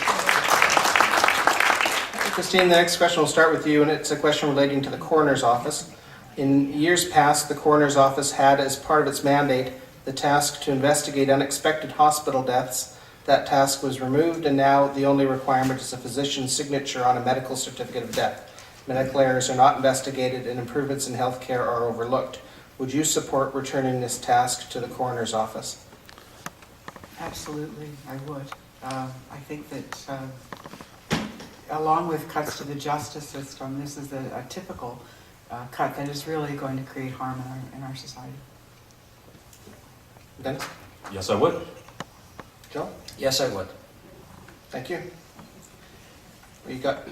Christine, the next question will start with you, and it's a question relating to the coroner's office. In years past, the coroner's office had, as part of its mandate, the task to investigate unexpected hospital deaths. That task was removed, and now the only requirement is a physician's signature on a medical certificate of death. Medical errors are not investigated, and improvements in healthcare are overlooked. Would you support returning this task to the coroner's office? Absolutely, I would. I think that along with cuts to the justice system, this is a typical cut that is really going to create harm in our society. Dennis? Yes, I would. Joe? Yes, I would. Thank you. Well, you got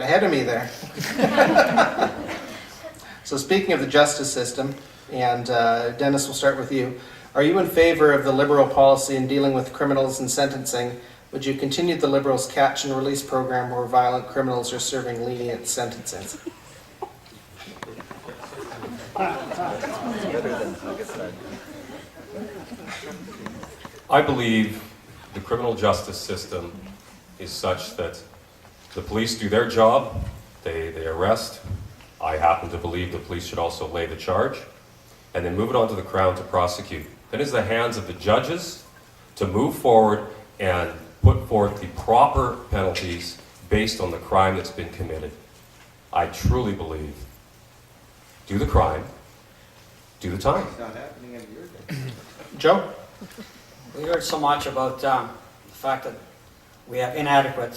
ahead of me there. So speaking of the justice system, and Dennis, we'll start with you. Are you in favor of the Liberal policy in dealing with criminals and sentencing? Would you continue the Liberals' catch and release program where violent criminals are serving lenient sentences? I believe the criminal justice system is such that the police do their job, they arrest. I happen to believe the police should also lay the charge, and then move it on to the Crown to prosecute. Then it's the hands of the judges to move forward and put forth the proper penalties based on the crime that's been committed. I truly believe, do the crime, do the time. It's not happening in your day. Joe? We heard so much about the fact that we have inadequate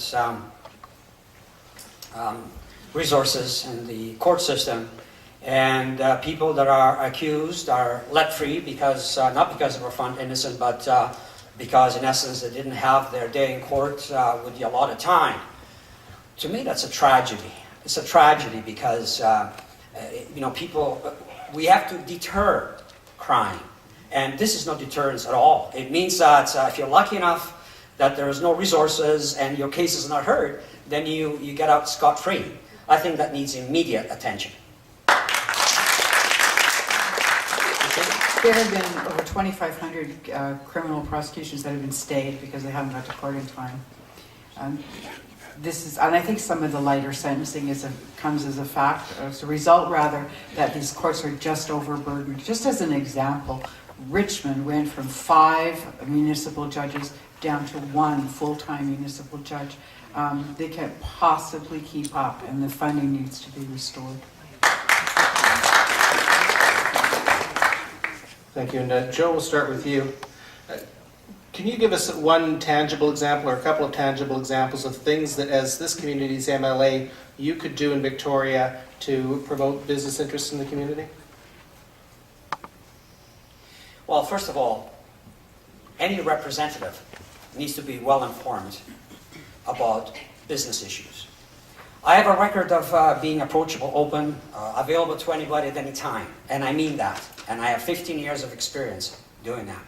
resources in the court system, and people that are accused are let free because, not because they were found innocent, but because in essence they didn't have their day in court with the allotted time. To me, that's a tragedy. It's a tragedy because people, we have to deter crime. And this is no deterrence at all. It means that if you're lucky enough that there is no resources and your case is not heard, then you get out scot-free. I think that needs immediate attention. There have been over 2,500 criminal prosecutions that have been stayed because they haven't got to court in time. And I think some of the lighter sentencing comes as a fact, as a result rather, that these courts are just overburdened. Just as an example, Richmond went from 5 municipal judges down to 1 full-time municipal judge. They can't possibly keep up, and the funding needs to be restored. Thank you. And Joe, we'll start with you. Can you give us one tangible example or a couple of tangible examples of things that, as this community's MLA, you could do in Victoria to promote business interests in the community? Well, first of all, any representative needs to be well informed about business issues. I have a record of being approachable, open, available to anybody at any time, and I mean that. And I have 15 years of experience doing that.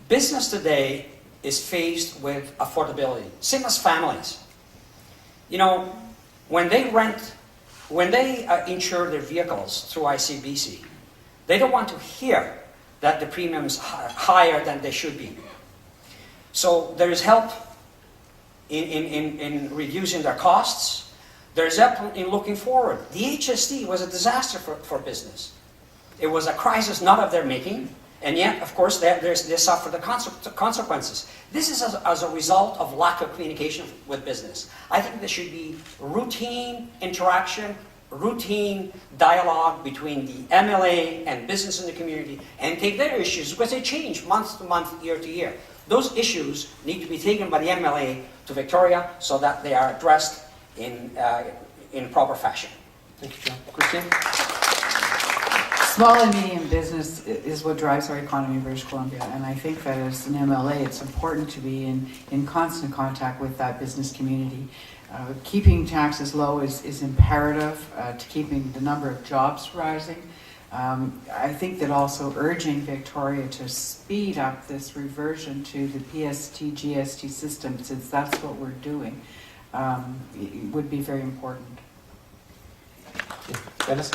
Business today is faced with affordability, same as families. You know, when they insure their vehicles through ICBC, they don't want to hear that the premiums are higher than they should be. So there is help in reducing their costs. There's help in looking forward. The HST was a disaster for business. It was a crisis not of their making, and yet, of course, they suffer the consequences. This is as a result of lack of communication with business. I think there should be routine interaction, routine dialogue between the MLA and business in the community, and take their issues, because they change month to month, year to year. Those issues need to be taken by the MLA to Victoria so that they are addressed in proper fashion. Thank you, Joe. Christine? Small and medium business is what drives our economy in British Columbia, and I think that as an MLA, it's important to be in constant contact with that business community. Keeping taxes low is imperative to keeping the number of jobs rising. I think that also urging Victoria to speed up this reversion to the PST-GST system, since that's what we're doing, would be very important. Dennis?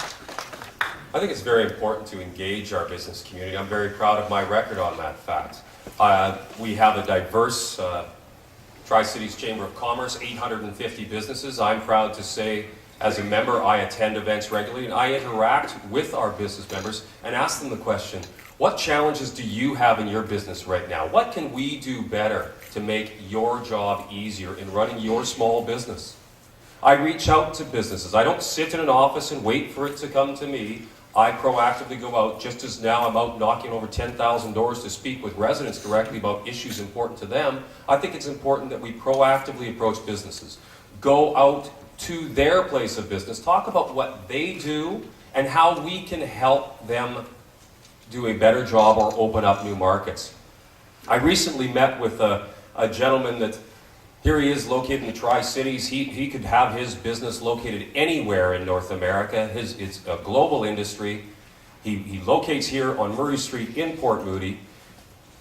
I think it's very important to engage our business community. I'm very proud of my record on that fact. We have a diverse Tri-Cities Chamber of Commerce, 850 businesses. I'm proud to say, as a member, I attend events regularly and I interact with our business members and ask them the question, what challenges do you have in your business right now? What can we do better to make your job easier in running your small business? I reach out to businesses. I don't sit in an office and wait for it to come to me. I proactively go out, just as now I'm out knocking over 10,000 doors to speak with residents directly about issues important to them. I think it's important that we proactively approach businesses. Go out to their place of business, talk about what they do and how we can help them do a better job or open up new markets. I recently met with a gentleman that, here he is located in the Tri-Cities. He could have his business located anywhere in North America. It's a global industry. He locates here on Murray Street in Port Moody.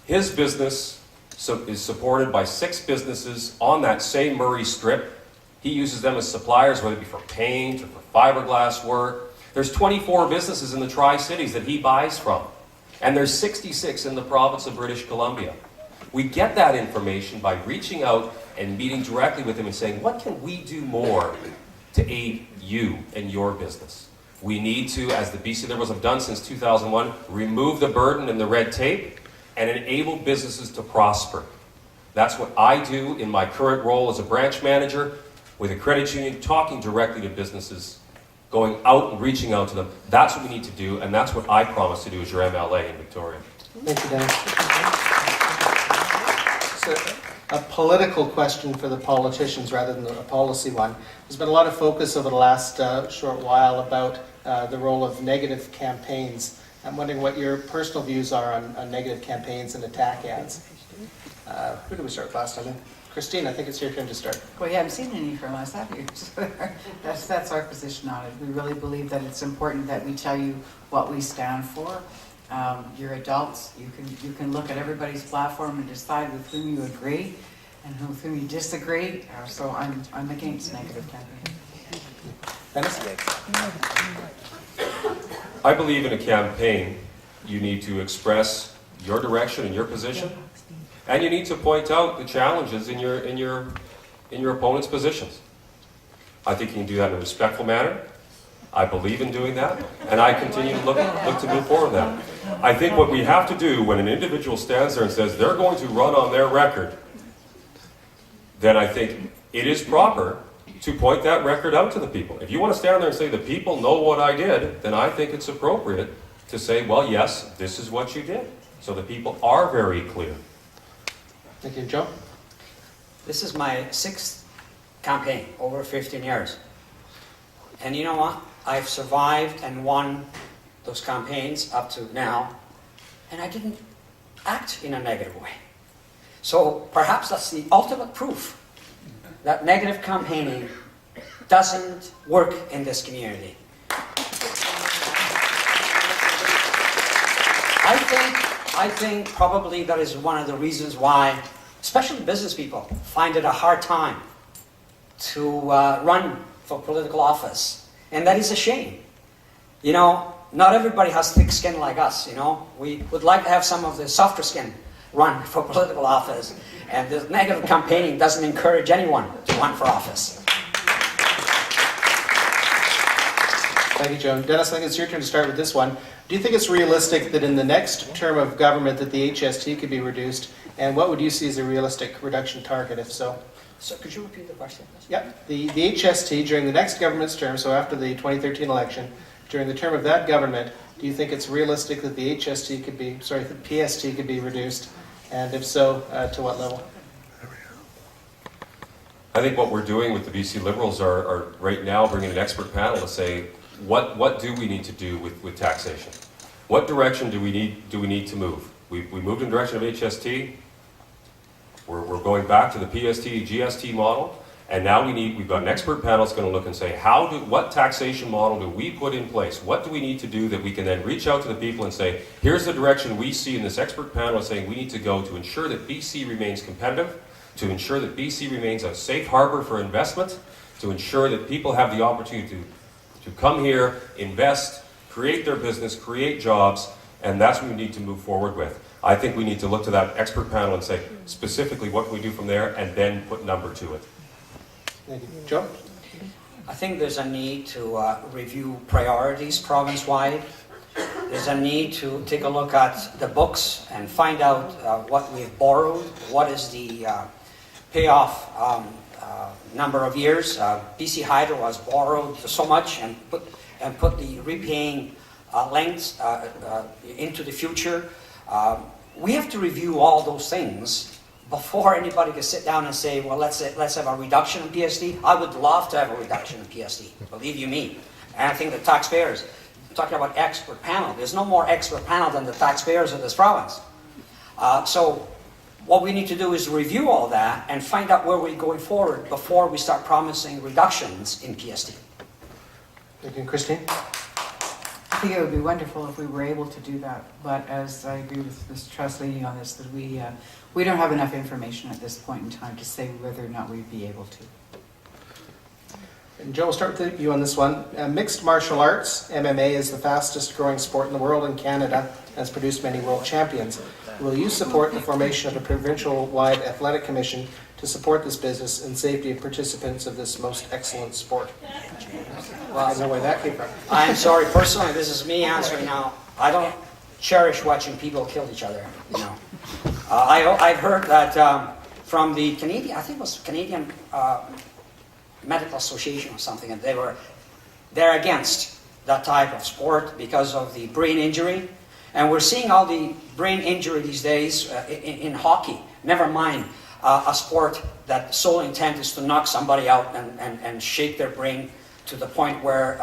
His business is supported by 6 businesses on that same Murray Strip. He uses them as suppliers, whether it be for paint or for fiberglass work. There's 24 businesses in the Tri-Cities that he buys from. And there's 66 in the province of British Columbia. We get that information by reaching out and meeting directly with them and saying, what can we do more to aid you and your business? We need to, as the BC Liberals have done since 2001, remove the burden and the red tape and enable businesses to prosper. That's what I do in my current role as a branch manager with a credit union, talking directly to businesses, going out and reaching out to them. That's what we need to do, and that's what I promise to do as your MLA in Victoria. Thank you, Dennis. So, a political question for the politicians rather than a policy one. There's been a lot of focus over the last short while about the role of negative campaigns. I'm wondering what your personal views are on negative campaigns and attack ads. Who did we start last time? Christine, I think it's your turn to start. Well, you haven't seen any from us, have you? So that's our position on it. We really believe that it's important that we tell you what we stand for. You're adults. You can look at everybody's platform and decide with whom you agree and with whom you disagree. So I'm against negative campaigns. Dennis? I believe in a campaign, you need to express your direction and your position, and you need to point out the challenges in your opponent's positions. I think you can do that in a respectful manner. I believe in doing that, and I continue to look to move forward with that. I think what we have to do when an individual stands there and says they're going to run on their record, then I think it is proper to point that record out to the people. If you want to stand there and say the people know what I did, then I think it's appropriate to say, well, yes, this is what you did. So the people are very clear. Thank you, Joe. This is my 6th campaign, over 15 years. And you know what? I've survived and won those campaigns up to now, and I didn't act in a negative way. So perhaps that's the ultimate proof that negative campaigning doesn't work in this community. I think probably that is one of the reasons why, especially business people, find it a hard time to run for political office. And that is a shame. You know, not everybody has thick skin like us, you know. We would like to have some of the softer skin run for political office. And the negative campaigning doesn't encourage anyone to run for office. Thank you, Joe. Dennis, I think it's your turn to start with this one. Do you think it's realistic that in the next term of government that the HST could be reduced? And what would you see as a realistic reduction target, if so? So could you repeat the question? Yep. The HST during the next government's term, so after the 2013 election, during the term of that government, do you think it's realistic that the HST could be, sorry, the PST could be reduced? And if so, to what level? I think what we're doing with the BC Liberals are right now bringing an expert panel to say, what do we need to do with taxation? What direction do we need to move? We moved in the direction of HST. We're going back to the PST, GST model, and now we've got an expert panel that's going to look and say, what taxation model do we put in place? What do we need to do that we can then reach out to the people and say, here's the direction we see in this expert panel saying we need to go to ensure that BC remains competitive, to ensure that BC remains a safe harbor for investment, to ensure that people have the opportunity to come here, invest, create their business, create jobs, and that's what we need to move forward with. I think we need to look to that expert panel and say, specifically, what can we do from there, and then put number to it. Thank you. Joe? I think there's a need to review priorities province-wide. There's a need to take a look at the books and find out what we've borrowed, what is the payoff number of years. BC Hydro has borrowed so much and put the repaying lengths into the future. We have to review all those things before anybody can sit down and say, well, let's have a reduction in PSD. I would love to have a reduction in PSD, believe you me. And I think the taxpayers, talking about expert panel, there's no more expert panel than the taxpayers of this province. So what we need to do is review all that and find out where we're going forward before we start promising reductions in PSD. Thank you, Christine. I think it would be wonderful if we were able to do that, but as I agree with Mr. Trasolini on this, that we don't have enough information at this point in time to say whether or not we'd be able to. And Joe, we'll start with you on this one. Mixed martial arts, MMA, is the fastest growing sport in the world, and Canada has produced many world champions. Will you support the formation of a provincial-wide athletic commission to support this business and safety of participants of this most excellent sport? Well, I don't know where that came from. I'm sorry, personally, this is me answering now. I don't cherish watching people kill each other, you know. I've heard that from the Canadian, I think it was Canadian Medical Association or something, and they're against that type of sport because of the brain injury. And we're seeing all the brain injury these days in hockey. Never mind a sport that sole intent is to knock somebody out and shake their brain to the point where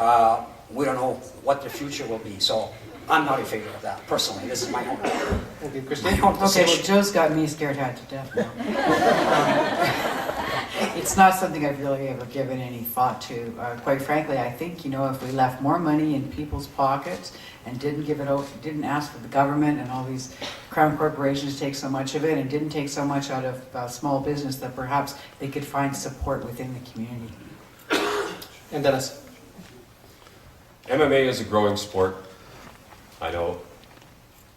we don't know what the future will be. So I'm not in favor of that, personally. This is my own. Thank you, Christine. Okay, well, Joe's got me scared half to death now. It's not something I've really ever given any thought to. Quite frankly, I think, you know, if we left more money in people's pockets and didn't give it over, didn't ask for the government and all these crown corporations to take so much of it, and didn't take so much out of small business, that perhaps they could find support within the community. And Dennis. MMA is a growing sport. I know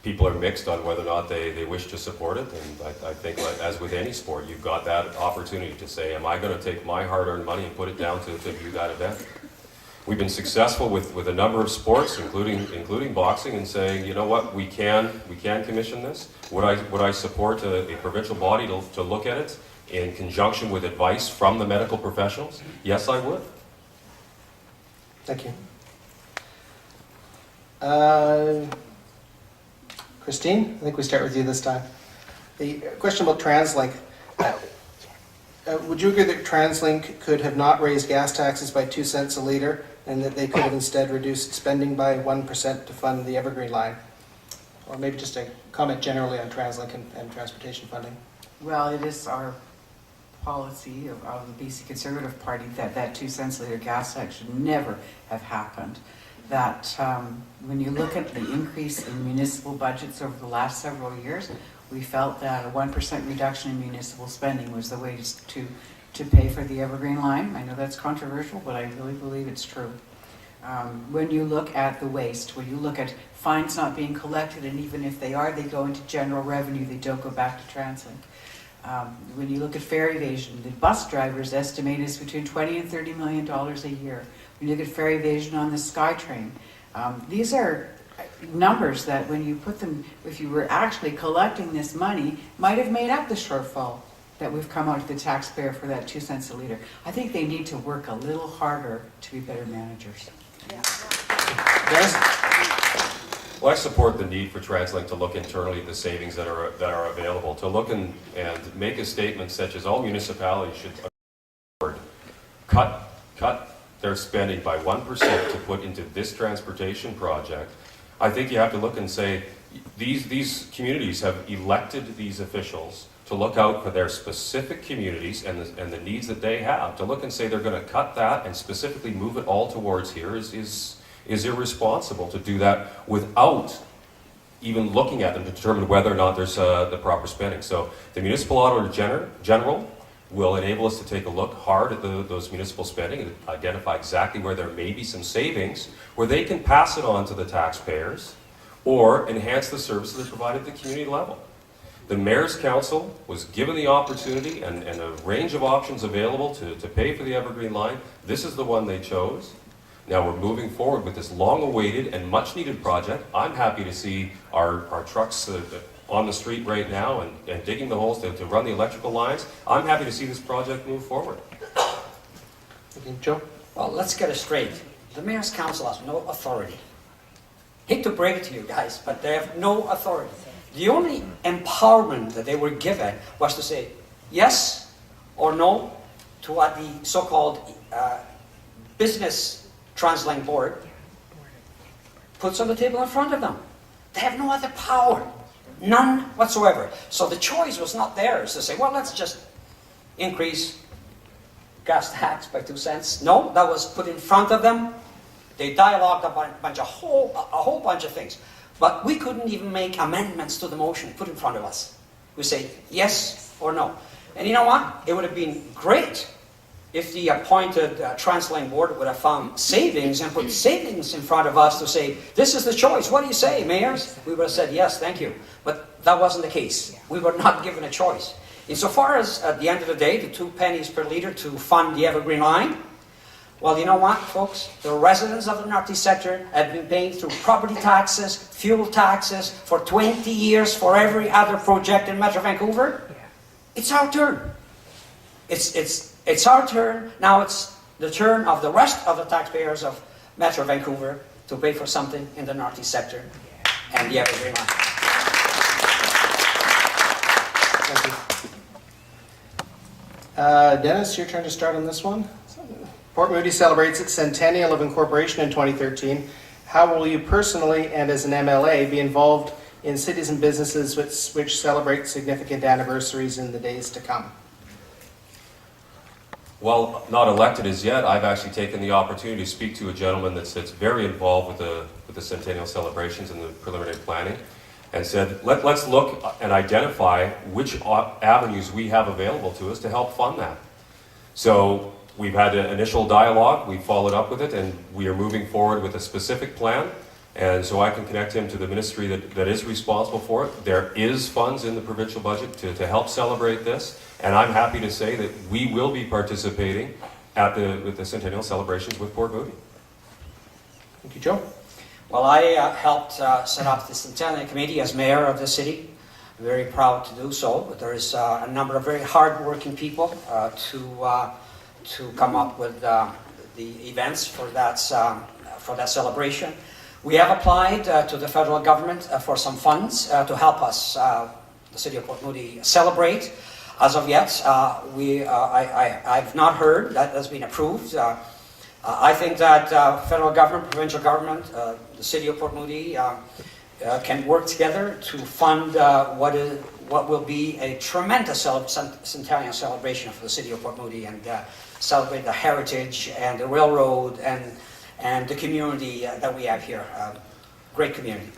people are mixed on whether or not they wish to support it, and I think, like, as with any sport, you've got that opportunity to say, am I going to take my hard-earned money and put it down to view that event? We've been successful with a number of sports, including boxing, in saying, you know what, we can commission this. Would I support a provincial body to look at it in conjunction with advice from the medical professionals? Yes, I would. Thank you. Christine, I think we start with you this time. The question about TransLink. Would you agree that TransLink could have not raised gas taxes by 2 cents a litre, and that they could have instead reduced spending by 1% to fund the Evergreen line? Or maybe just a comment generally on TransLink and transportation funding. Well, it is our policy of the BC Conservative Party that 2 cents a litre gas tax should never have happened. That when you look at the increase in municipal budgets over the last several years, we felt that a 1% reduction in municipal spending was the way to pay for the Evergreen line. I know that's controversial, but I really believe it's true. When you look at the waste, when you look at fines not being collected, and even if they are, they go into general revenue, they don't go back to TransLink. When you look at fare evasion, the bus drivers estimate is between $20 and $30 million a year. When you look at fare evasion on the SkyTrain, these are numbers that when you put them, if you were actually collecting this money, might have made up the shortfall that we've come out to the taxpayer for that 2 cents a litre. I think they need to work a little harder to be better managers. Yeah. Well, I support the need for TransLink to look internally at the savings that are available, to look and make a statement such as all municipalities should cut their spending by 1% to put into this transportation project. I think you have to look and say, these communities have elected these officials to look out for their specific communities and the needs that they have. To look and say they're going to cut that and specifically move it all towards here is irresponsible. To do that without even looking at them to determine whether or not there's the proper spending. So the municipal auditor general will enable us to take a look hard at those municipal spending and identify exactly where there may be some savings, where they can pass it on to the taxpayers or enhance the services that are provided at the community level. The Mayor's Council was given the opportunity and a range of options available to pay for the Evergreen line. This is the one they chose. Now we're moving forward with this long-awaited and much-needed project. I'm happy to see our trucks on the street right now and digging the holes to run the electrical lines. I'm happy to see this project move forward. Okay, Joe? Well, let's get it straight. The Mayor's Council has no authority hate to break it to you guys, but they have no authority. The only empowerment that they were given was to say yes or no to what the so-called business translating board puts on the table in front of them. They have no other power, none whatsoever. So the choice was not theirs to say, well, let's just increase gas tax by 2 cents. No, that was put in front of them. They dialogued a whole bunch of things. But we couldn't even make amendments to the motion put in front of us. We say yes or no. And you know what? It would have been great if the appointed translating board would have found savings and put savings in front of us to say, this is the choice. What do you say, mayors? We would have said, yes, thank you. But that wasn't the case. We were not given a choice. Insofar as, at the end of the day, the 2 pennies per litre to fund the Evergreen Line, well, you know what, folks? The residents of the Northeast sector have been paying through property taxes, fuel taxes for 20 years for every other project in Metro Vancouver. It's our turn. It's our turn. Now it's the turn of the rest of the taxpayers of Metro Vancouver to pay for something in the Northeast sector and the Evergreen Line. Thank you. Dennis, your turn to start on this one. Port Moody celebrates its centennial of incorporation in 2013. How will you personally and as an MLA be involved in cities and businesses which celebrate significant anniversaries in the days to come? Well, not elected as yet, I've actually taken the opportunity to speak to a gentleman that's very involved with the centennial celebrations and the preliminary planning, and said, let's look and identify which avenues we have available to us to help fund that. So we've had an initial dialogue, we followed up with it, and we are moving forward with a specific plan. And so I can connect him to the ministry that is responsible for it. There is funds in the provincial budget to help celebrate this. And I'm happy to say that we will be participating with the centennial celebrations with Port Moody. Thank you, Joe. Well, I helped set up the Centennial Committee as mayor of the city. I'm very proud to do so. But there is a number of very hard-working people to come up with the events for that celebration. We have applied to the federal government for some funds to help us, the city of Port Moody, celebrate. As of yet, I've not heard that has been approved. I think that federal government, provincial government, the city of Port Moody can work together to fund what will be a tremendous centennial celebration for the city of Port Moody, and celebrate the heritage and the railroad and the community that we have here. Great community.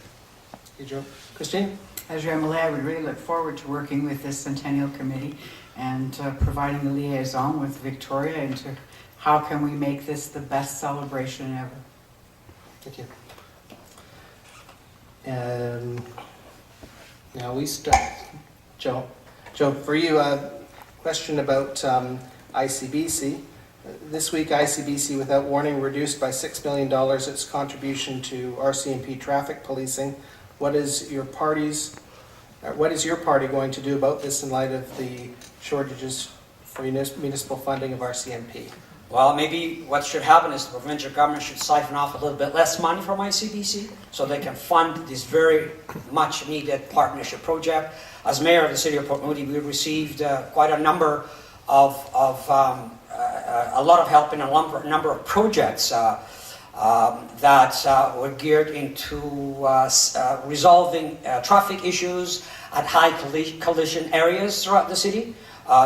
Thank you, Joe. Christine? As your MLA, I would really look forward to working with this Centennial Committee and providing a liaison with Victoria into how can we make this the best celebration ever. Thank you. Now we start, Joe. Joe, for you, a question about ICBC. This week, ICBC, without warning, reduced by $6 million its contribution to RCMP traffic policing. What is your party going to do about this in light of the shortages for municipal funding of RCMP? Well, maybe what should happen is the provincial government should siphon off a little bit less money from ICBC so they can fund this very much needed partnership project. As mayor of the city of Port Moody, we received quite a number of a lot of help in a number of projects that were geared into resolving traffic issues at high collision areas throughout the city.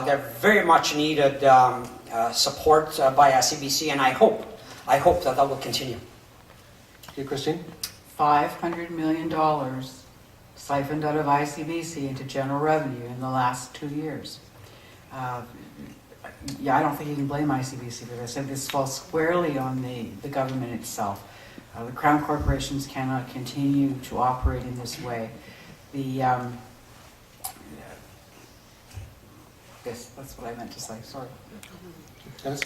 They're very much needed support by ICBC, and I hope that will continue. Thank you, Christine. $500 million siphoned out of ICBC into general revenue in the last 2 years. Yeah, I don't think you can blame ICBC for this. This falls squarely on the government itself. The Crown corporations cannot continue to operate in this way. Yes, that's what I meant to say. Sorry. Dennis?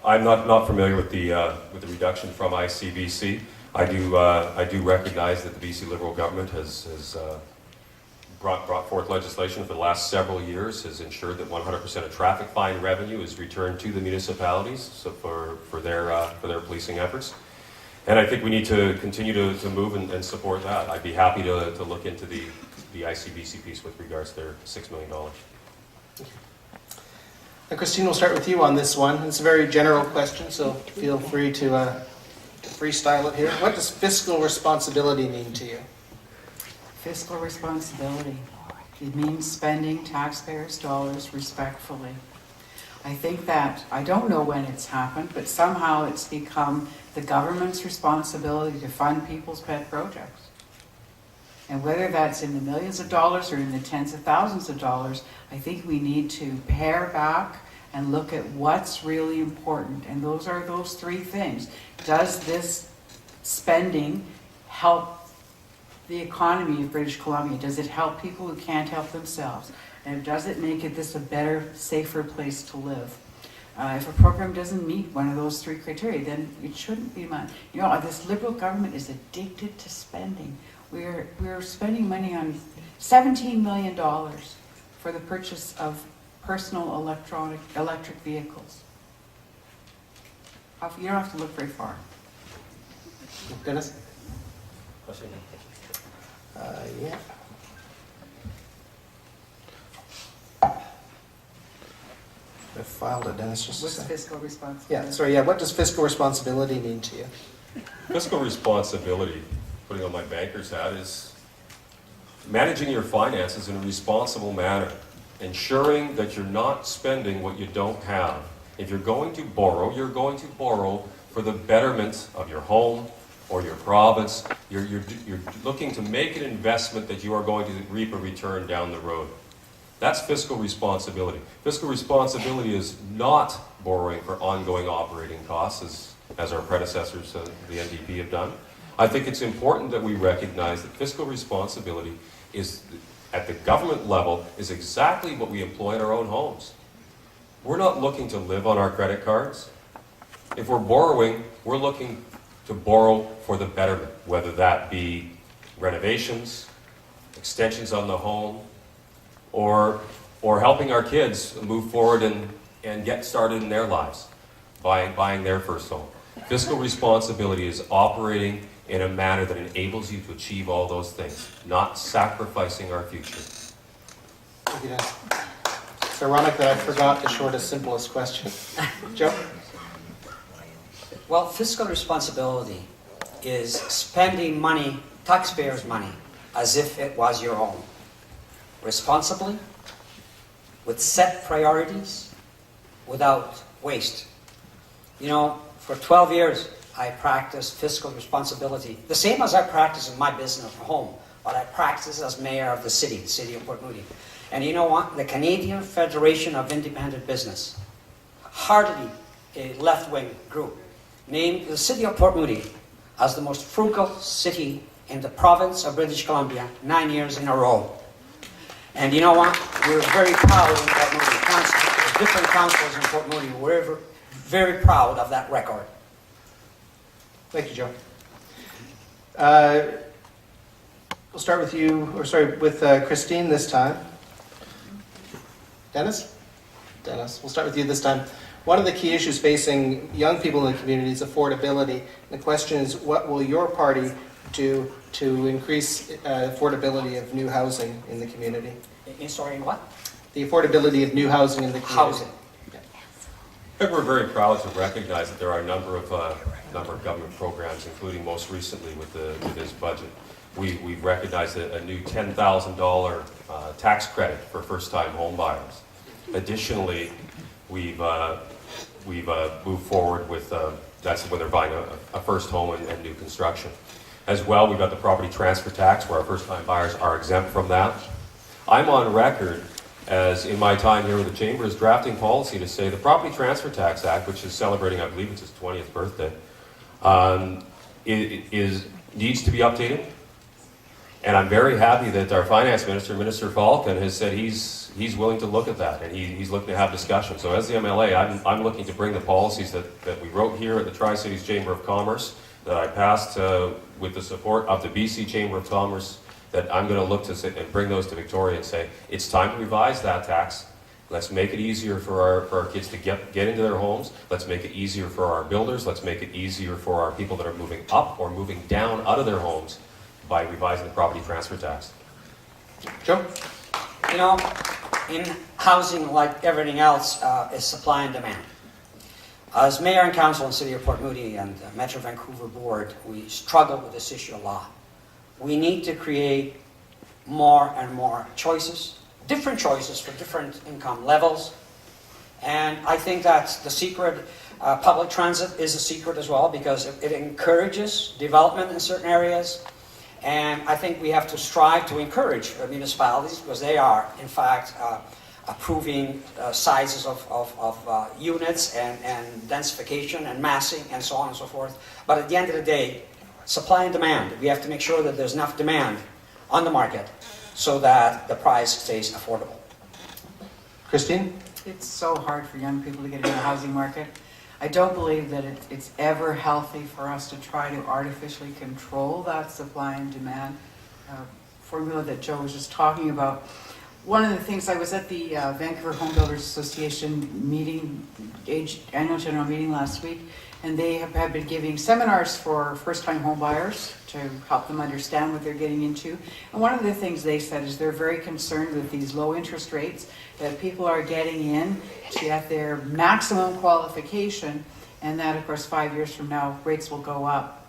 I'm not familiar with the reduction from ICBC. I do recognize that the BC Liberal government has brought forth legislation for the last several years, has ensured that 100% of traffic fine revenue is returned to the municipalities, so for their policing efforts. And I think we need to continue to move and support that. I'd be happy to look into the ICBC piece with regards to their $6 million. Christine, we'll start with you on this one. It's a very general question, so feel free to freestyle it here. What does fiscal responsibility mean to you? Fiscal responsibility. It means spending taxpayers' dollars respectfully. I think that, I don't know when it's happened, but somehow it's become the government's responsibility to fund people's pet projects. And whether that's in the millions of dollars or in the tens of thousands of dollars, I think we need to pare back and look at what's really important. And those are those three things. Does this spending help the economy of British Columbia? Does it help people who can't help themselves? And does it make this a better, safer place to live? If a program doesn't meet one of those three criteria, then it shouldn't be money. You know, this Liberal government is addicted to spending. We're spending money on $17 million for the purchase of personal electric vehicles. You don't have to look very far. Dennis? Yeah. I filed it, Dennis, just a What's second. fiscal responsibility? Yeah, sorry, yeah, what does fiscal responsibility mean to you? Fiscal responsibility, putting on my banker's hat, is managing your finances in a responsible manner, ensuring that you're not spending what you don't have. If you're going to borrow, you're going to borrow for the betterment of your home or your province. You're looking to make an investment that you are going to reap a return down the road. That's fiscal responsibility. Fiscal responsibility is not borrowing for ongoing operating costs, as our predecessors, the NDP, have done. I think it's important that we recognize that fiscal responsibility is, at the government level, is exactly what we employ in our own homes. We're not looking to live on our credit cards. If we're borrowing, we're looking to borrow for the betterment, whether that be renovations, extensions on the home, or helping our kids move forward and get started in their lives, buying their first home. Fiscal responsibility is operating in a manner that enables you to achieve all those things, not sacrificing our future. Thank you, Dennis. It's ironic that I forgot the shortest, simplest question. Joe? Well, fiscal responsibility is spending money, taxpayers' money, as if it was your own. Responsibly, with set priorities, without waste. You know, for 12 years, I practiced fiscal responsibility, the same as I practice in my business at home, but I practice as mayor of the city of Port Moody. And you know what? The Canadian Federation of Independent Business, hardly a left-wing group, named the city of Port Moody as the most frugal city in the province of British Columbia 9 years in a row. And you know what? We're very proud in Port Moody. Different councils in Port Moody, we're very proud of that record. Thank you, Joe. We'll start with you, with Christine this time. Dennis? Dennis, we'll start with you this time. One of the key issues facing young people in the community is affordability. The question is, what will your party do to increase affordability of new housing in the community? Sorry, what? The affordability of new housing in the community. Housing. I think we're very proud to recognize that there are a number of government programs, including most recently with this budget. We've recognized a new $10,000 tax credit for first-time home buyers. Additionally, we've moved forward with that's when they're buying a first home and new construction. As well, we've got the property transfer tax, where our first-time buyers are exempt from that. I'm on record as, in my time here with the Chamber, is drafting policy to say the Property Transfer Tax Act, which is celebrating, I believe it's its 20th birthday, needs to be updated. And I'm very happy that our Finance Minister, Minister Falcon, has said he's willing to look at that, and he's looking to have discussion. So as the MLA, I'm looking to bring the policies that we wrote here at the Tri-Cities Chamber of Commerce, that I passed with the support of the BC Chamber of Commerce, that I'm going to look to sit and bring those to Victoria and say, it's time to revise that tax Let's make it easier for our kids to get into their homes. Let's make it easier for our builders. Let's make it easier for our people that are moving up or moving down out of their homes by revising the property transfer tax. Joe? You know, in housing, like everything else, is supply and demand. As mayor and council in the city of Port Moody and the Metro Vancouver board, we struggle with this issue a lot. We need to create more and more choices, different choices for different income levels. And I think that the secret, public transit is a secret as well, because it encourages development in certain areas. And I think we have to strive to encourage municipalities, because they are, in fact, approving sizes of units and densification and massing and so on and so forth. But at the end of the day, supply and demand. We have to make sure that there's enough demand on the market so that the price stays affordable. Christine? It's so hard for young people to get into the housing market. I don't believe that it's ever healthy for us to try to artificially control that supply and demand formula that Joe was just talking about. One of the things, I was at the Vancouver Home Builders Association meeting, annual general meeting last week, and they have been giving seminars for first-time home buyers to help them understand what they're getting into. And one of the things they said is they're very concerned with these low interest rates, that people are getting in to at their maximum qualification, and that, of course, 5 years from now, rates will go up,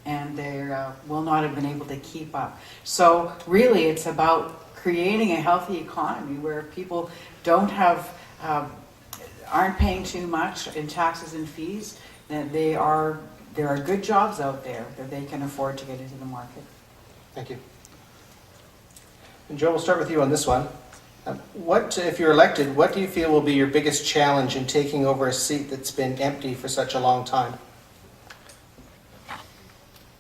and they will not have been able to keep up. So really, it's about creating a healthy economy where people don't have, aren't paying too much in taxes and fees, that there are good jobs out there that they can afford to get into the market. Thank you. And Joe, we'll start with you on this one. What, if you're elected, what do you feel will be your biggest challenge in taking over a seat that's been empty for such a long time?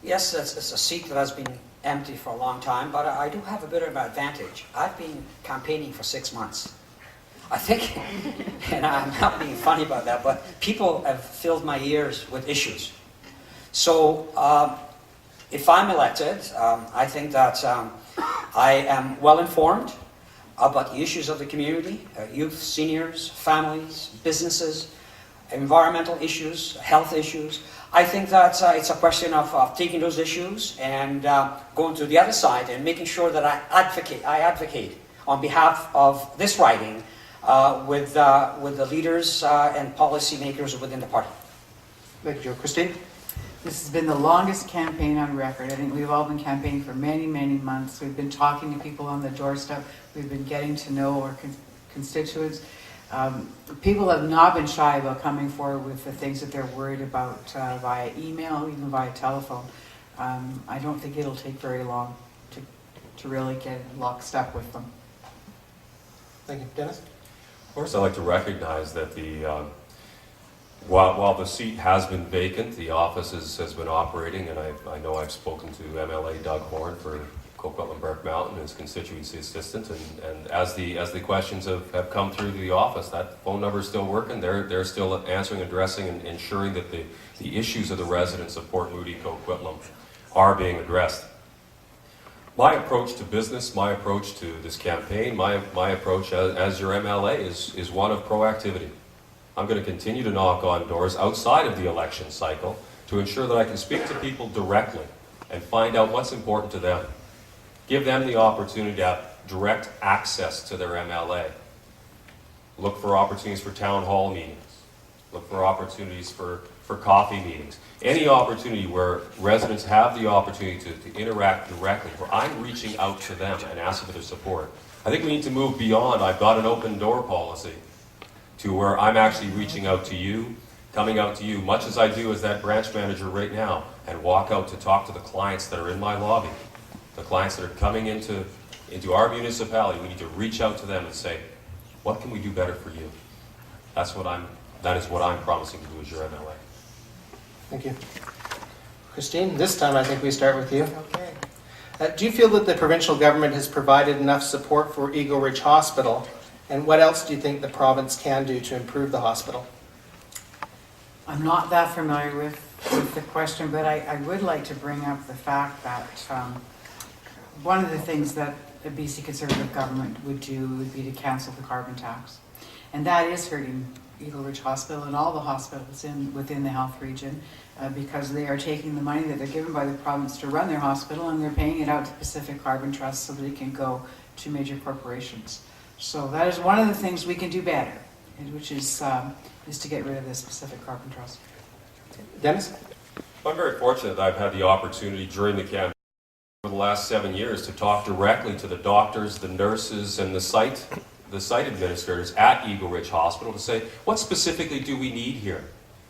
Yes, it's a seat that has been empty for a long time, but I do have a bit of an advantage. I've been campaigning for 6 months. I think, and I'm not being funny about that, but people have filled my ears with issues. So if I'm elected, I think that I am well informed about the issues of the community, youth, seniors, families, businesses, environmental issues, health issues. I think that it's a question of taking those issues and going to the other side and making sure that I advocate on behalf of this riding with the leaders and policymakers within the party. Thank you, Joe. Christine? This has been the longest campaign on record. I think we've all been campaigning for many, many months. We've been talking to people on the doorstep. We've been getting to know our constituents. People have not been shy about coming forward with the things that they're worried about via email, even via telephone. I don't think it'll take very long to really get lockstep with them. Thank you. Dennis? Of course, I'd like to recognize that while the seat has been vacant, the office has been operating, and I know I've spoken to MLA Doug Horn for Coquitlam-Burke Mountain, his constituency assistant, and as the questions have come through to the office, that phone number is still working. They're still answering, addressing, and ensuring that the issues of the residents of Port Moody, Coquitlam are being addressed. My approach to business, my approach to this campaign, my approach as your MLA is one of proactivity. I'm going to continue to knock on doors outside of the election cycle to ensure that I can speak to people directly and find out what's important to them. Give them the opportunity to have direct access to their MLA. Look for opportunities for town hall meetings. Look for opportunities for coffee meetings. Any opportunity where residents have the opportunity to interact directly, where I'm reaching out to them and asking for their support. I think we need to move beyond, I've got an open door policy, to where I'm actually reaching out to you, coming out to you, much as I do as that branch manager right now, and walk out to talk to the clients that are in my lobby, the clients that are coming into our municipality. We need to reach out to them and say, what can we do better for you? That is what I'm promising to do as your MLA. Thank you. Christine, this time I think we start with you. Okay. Do you feel that the provincial government has provided enough support for Eagle Ridge Hospital? And what else do you think the province can do to improve the hospital? I'm not that familiar with the question, but I would like to bring up the fact that one of the things that the BC Conservative government would do would be to cancel the carbon tax. And that is hurting Eagle Ridge Hospital and all the hospitals within the health region because they are taking the money that they're given by the province to run their hospital and they're paying it out to Pacific Carbon Trust so that it can go to major corporations. So that is one of the things we can do better, which is to get rid of this Pacific Carbon Trust. Dennis? I'm very fortunate that I've had the opportunity during the campaign over the last 7 years to talk directly to the doctors, the nurses, and the site administrators at Eagle Ridge Hospital to say, what specifically do we need here?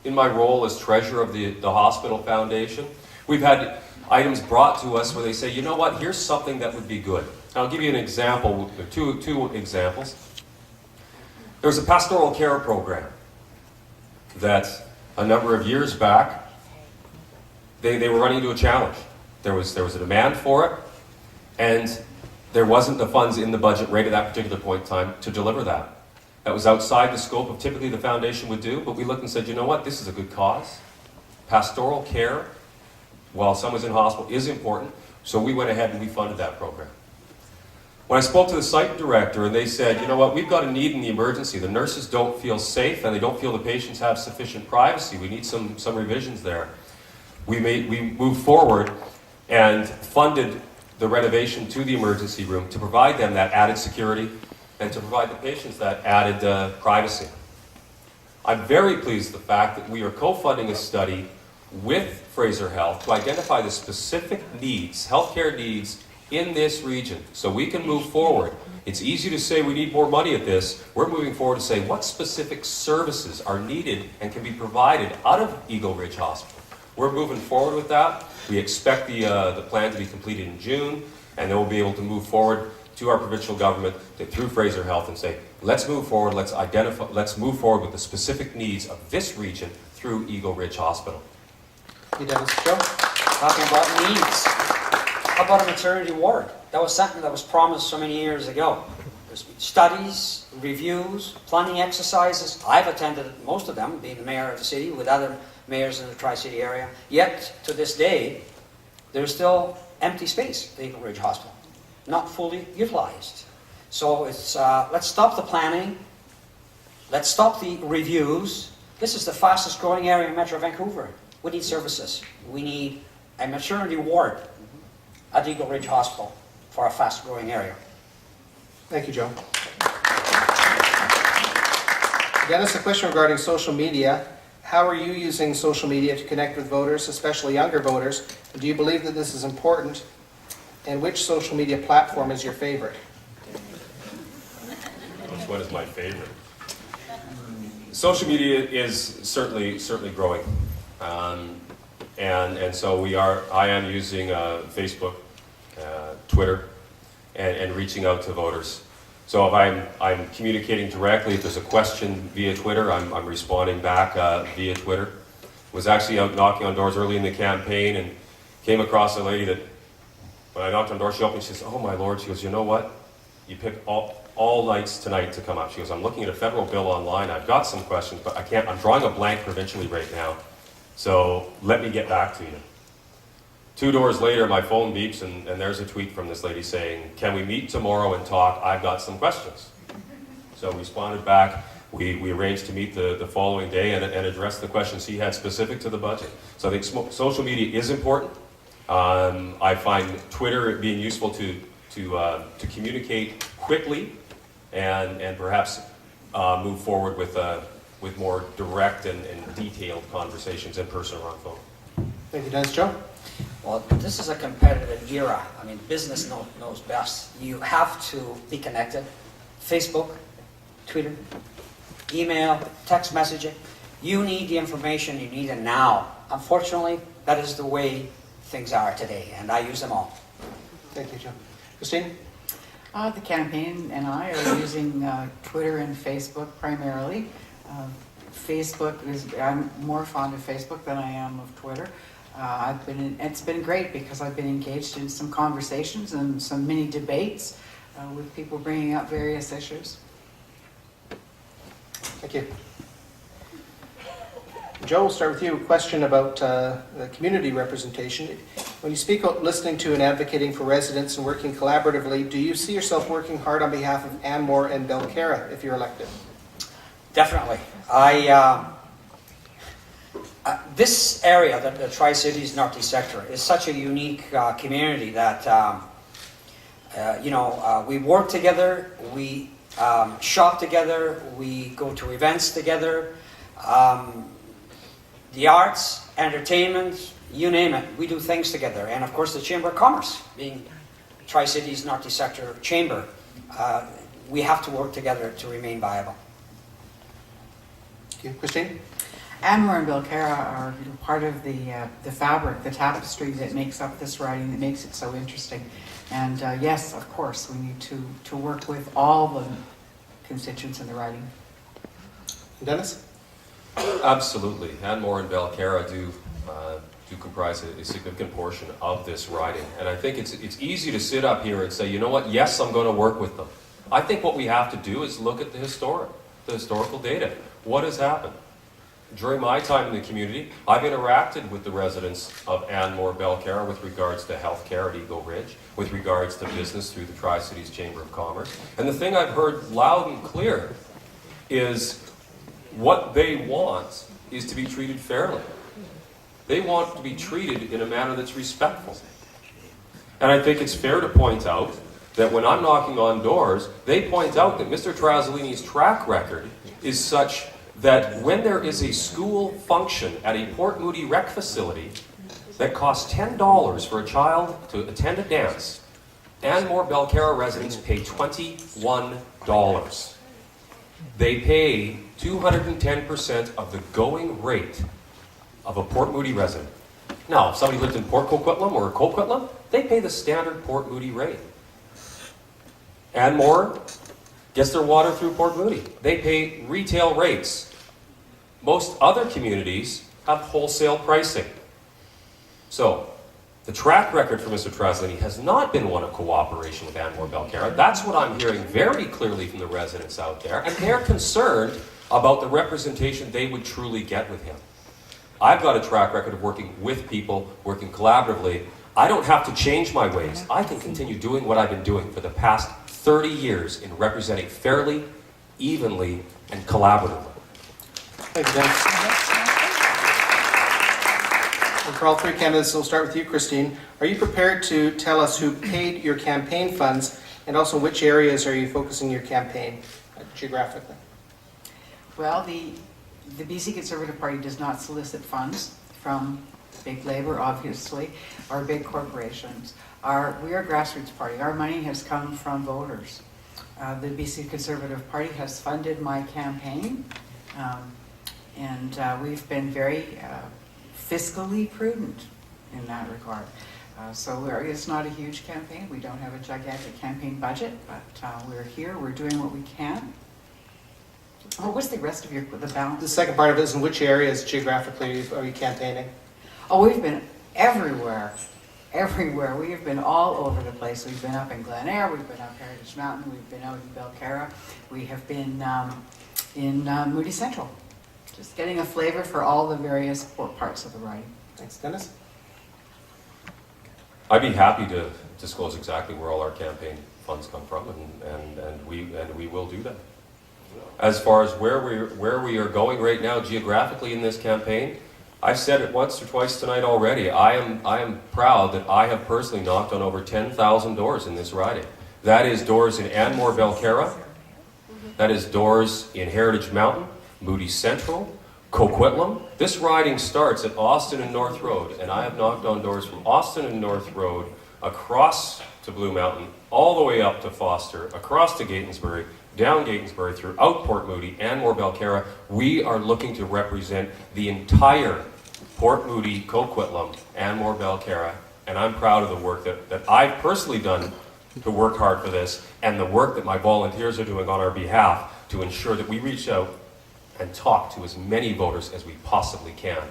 In my role as treasurer of the hospital foundation, we've had items brought to us where they say, you know what, here's something that would be good. I'll give you an example, two examples. There was a pastoral care program that a number of years back, they were running into a challenge. There was a demand for it, and there wasn't the funds in the budget right at that particular point in time to deliver that. That was outside the scope of typically the foundation would do, but we looked and said, you know what, this is a good cause. Pastoral care, while someone's in hospital, is important, so we went ahead and we funded that program. When I spoke to the site director, and they said, you know what, we've got a need in the emergency. The nurses don't feel safe, and they don't feel the patients have sufficient privacy. We need some revisions there. We moved forward and funded the renovation to the emergency room to provide them that added security and to provide the patients that added privacy. I'm very pleased with the fact that we are co-funding a study with Fraser Health to identify the specific needs, healthcare needs in this region so we can move forward. It's easy to say we need more money at this. We're moving forward to say what specific services are needed and can be provided out of Eagle Ridge Hospital. We're moving forward with that. We expect the plan to be completed in June, and then we'll be able to move forward to our provincial government through Fraser Health and say, let's move forward, let's move forward with the specific needs of this region through Eagle Ridge Hospital. You, Dennis. Joe? Talking about needs. How about a maternity ward? That was something that was promised so many years ago. There's been studies, reviews, planning exercises. I've attended most of them, being the mayor of the city, with other mayors in the Tri-City area. Yet, to this day, there's still empty space at Eagle Ridge Hospital, not fully utilized. So it's, let's stop the planning. Let's stop the reviews. This is the fastest growing area in Metro Vancouver. We need services. We need a maternity ward at Eagle Ridge Hospital for a fast growing area. Thank you, Joe. Dennis, a question regarding social media. How are you using social media to connect with voters, especially younger voters? And do you believe that this is important? And which social media platform is your favorite? Which one is my favorite? Social media is certainly growing. And so I am using Facebook, Twitter, and reaching out to voters. So if I'm communicating directly, if there's a question via Twitter, I'm responding back via Twitter. Was actually out knocking on doors early in the campaign and came across a lady that, when I knocked on the door, she opened, she says, oh my Lord, she goes, you know what? You picked all nights tonight to come up. She goes, I'm looking at a federal bill online. I've got some questions, but I can't, I'm drawing a blank provincially right now. So let me get back to you. 2 doors later, my phone beeps, and there's a tweet from this lady saying, can we meet tomorrow and talk? I've got some questions. So we responded back. We arranged to meet the following day and address the questions he had specific to the budget. So I think social media is important. I find Twitter being useful to communicate quickly and perhaps move forward with more direct and detailed conversations in person or on phone. Thank you, Dennis. Joe? Well, this is a competitive era. I mean, business knows best. You have to be connected. Facebook, Twitter, email, text messaging. You need the information, you need it now. Unfortunately, that is the way things are today, and I use them all. Thank you, Joe. Christine? The campaign and I are using Twitter and Facebook primarily. I'm more fond of Facebook than I am of Twitter. It's been great because I've been engaged in some conversations and some mini debates with people bringing up various issues. Thank you. Joe, we'll start with you. A question about community representation. When you speak about listening to and advocating for residents and working collaboratively, do you see yourself working hard on behalf of Anmore and Belcarra if you're elected? Definitely. This area, the Tri-Cities Northeast sector, is such a unique community that, we work together, we shop together, we go to events together, the arts, entertainment, you name it, we do things together. And of course the Chamber of Commerce, being Tri-Cities Northeast sector chamber, we have to work together to remain viable. Thank you. Christine? Anmore and Belcarra are part of the fabric, the tapestry that makes up this riding, that makes it so interesting. And yes, of course, we need to work with all the constituents in the riding. Dennis? Absolutely. Anmore and Belcarra do comprise a significant portion of this riding. And I think it's easy to sit up here and say, you know what, yes, I'm going to work with them. I think what we have to do is look at the historical data. What has happened? During my time in the community, I've interacted with the residents of Anmore, Belcarra with regards to healthcare at Eagle Ridge, with regards to business through the Tri-Cities Chamber of Commerce. And the thing I've heard loud and clear is what they want is to be treated fairly. They want to be treated in a manner that's respectful. And I think it's fair to point out that when I'm knocking on doors, they point out that Mr. Trasolini's track record is such that when there is a school function at a Port Moody rec facility that costs $10 for a child to attend a dance, Anmore Belcarra residents pay $21. They pay 210% of the going rate of a Port Moody resident. Now, if somebody lived in Port Coquitlam or Coquitlam, they pay the standard Port Moody rate. Anmore gets their water through Port Moody. They pay retail rates. Most other communities have wholesale pricing. So, the track record for Mr. Trasolini has not been one of cooperation with Anmore Belcarra. That's what I'm hearing very clearly from the residents out there, and they're concerned about the representation they would truly get with him. I've got a track record of working with people, working collaboratively. I don't have to change my ways. I can continue doing what I've been doing for the past 30 years in representing fairly, evenly, and collaboratively. Thank you, Dennis. And for all three candidates, we'll start with you, Christine. Are you prepared to tell us who paid your campaign funds, and also which areas are you focusing your campaign geographically? Well, the BC Conservative Party does not solicit funds from big labor, obviously, or big corporations. We are a grassroots party. Our money has come from voters. The BC Conservative Party has funded my campaign, and we've been very fiscally prudent in that regard. So it's not a huge campaign. We don't have a gigantic campaign budget, but we're here. We're doing what we can. What was the rest of the balance? The second part of it is in which areas geographically are you campaigning? Oh, we've been everywhere. Everywhere. We have been all over the place. We've been up in Glen Eyre, we've been up Heritage Mountain, we've been out in Belcarra, we have been in Moody Central. Just getting a flavor for all the various parts of the riding. Thanks, Dennis. I'd be happy to disclose exactly where all our campaign funds come from, and we will do that. As far as where we are going right now geographically in this campaign, I've said it once or twice tonight already. I am proud that I have personally knocked on over 10,000 doors in this riding. That is doors in Anmore, Belcarra. That is doors in Heritage Mountain, Moody Central, Coquitlam. This riding starts at Austin and North Road, and I have knocked on doors from Austin and North Road across to Blue Mountain, all the way up to Foster, across to Gatensbury, down Gatensbury, throughout Port Moody, Anmore, Belcarra. We are looking to represent the entire Port Moody, Coquitlam, Anmore, Belcarra, and I'm proud of the work that I've personally done to work hard for this, and the work that my volunteers are doing on our behalf to ensure that we reach out and talk to as many voters as we possibly can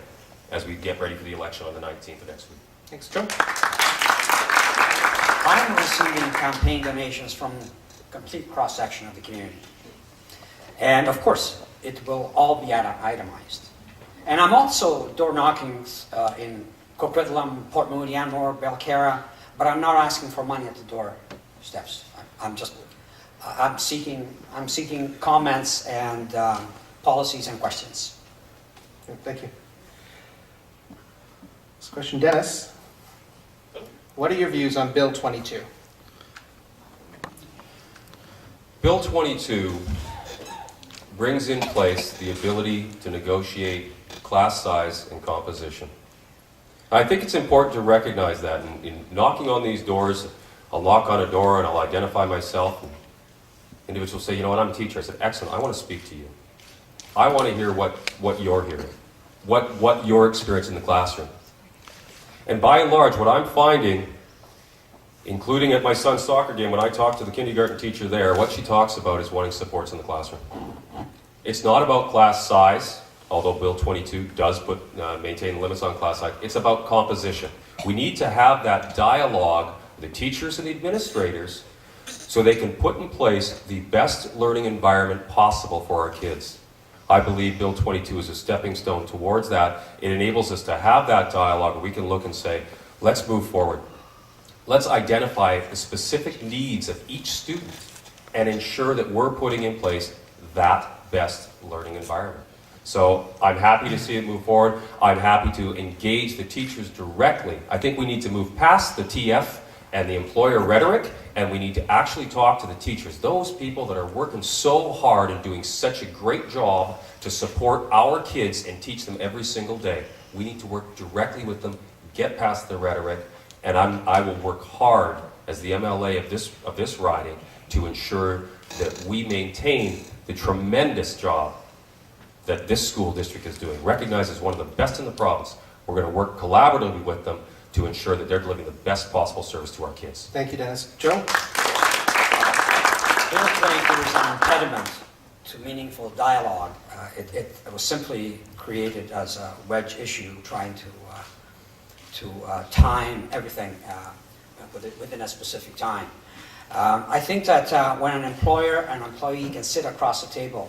as we get ready for the election on the 19th of next week. Thanks, Joe. I'm receiving campaign donations from a complete cross-section of the community. And of course, it will all be itemized. And I'm also door knocking in Coquitlam, Port Moody, Anmore, Belcarra, but I'm not asking for money at the door steps. I'm seeking comments and policies and questions. Thank you. This question, Dennis. What are your views on Bill 22? Bill 22 brings in place the ability to negotiate class size and composition. I think it's important to recognize that in knocking on these doors. I'll knock on a door and I'll identify myself. And individuals say, you know what, I'm a teacher. I said, excellent, I want to speak to you. I want to hear what you're hearing, what your experience in the classroom. And by and large, what I'm finding, including at my son's soccer game, when I talk to the kindergarten teacher there, what she talks about is wanting supports in the classroom. It's not about class size, although Bill 22 does maintain limits on class size. It's about composition. We need to have that dialogue with the teachers and the administrators so they can put in place the best learning environment possible for our kids. I believe Bill 22 is a stepping stone towards that. It enables us to have that dialogue where we can look and say, let's move forward. Let's identify the specific needs of each student and ensure that we're putting in place that best learning environment. So I'm happy to see it move forward. I'm happy to engage the teachers directly. I think we need to move past the TF and the employer rhetoric, and we need to actually talk to the teachers, those people that are working so hard and doing such a great job to support our kids and teach them every single day. We need to work directly with them, get past the rhetoric, and I will work hard as the MLA of this riding to ensure that we maintain the tremendous job that this school district is doing, recognized as one of the best in the province. We're going to work collaboratively with them to ensure that they're delivering the best possible service to our kids. Thank you, Dennis. Joe? Bill 22 is an impediment to meaningful dialogue. It was simply created as a wedge issue, trying to time everything within a specific time. I think that when an employer and employee can sit across the table,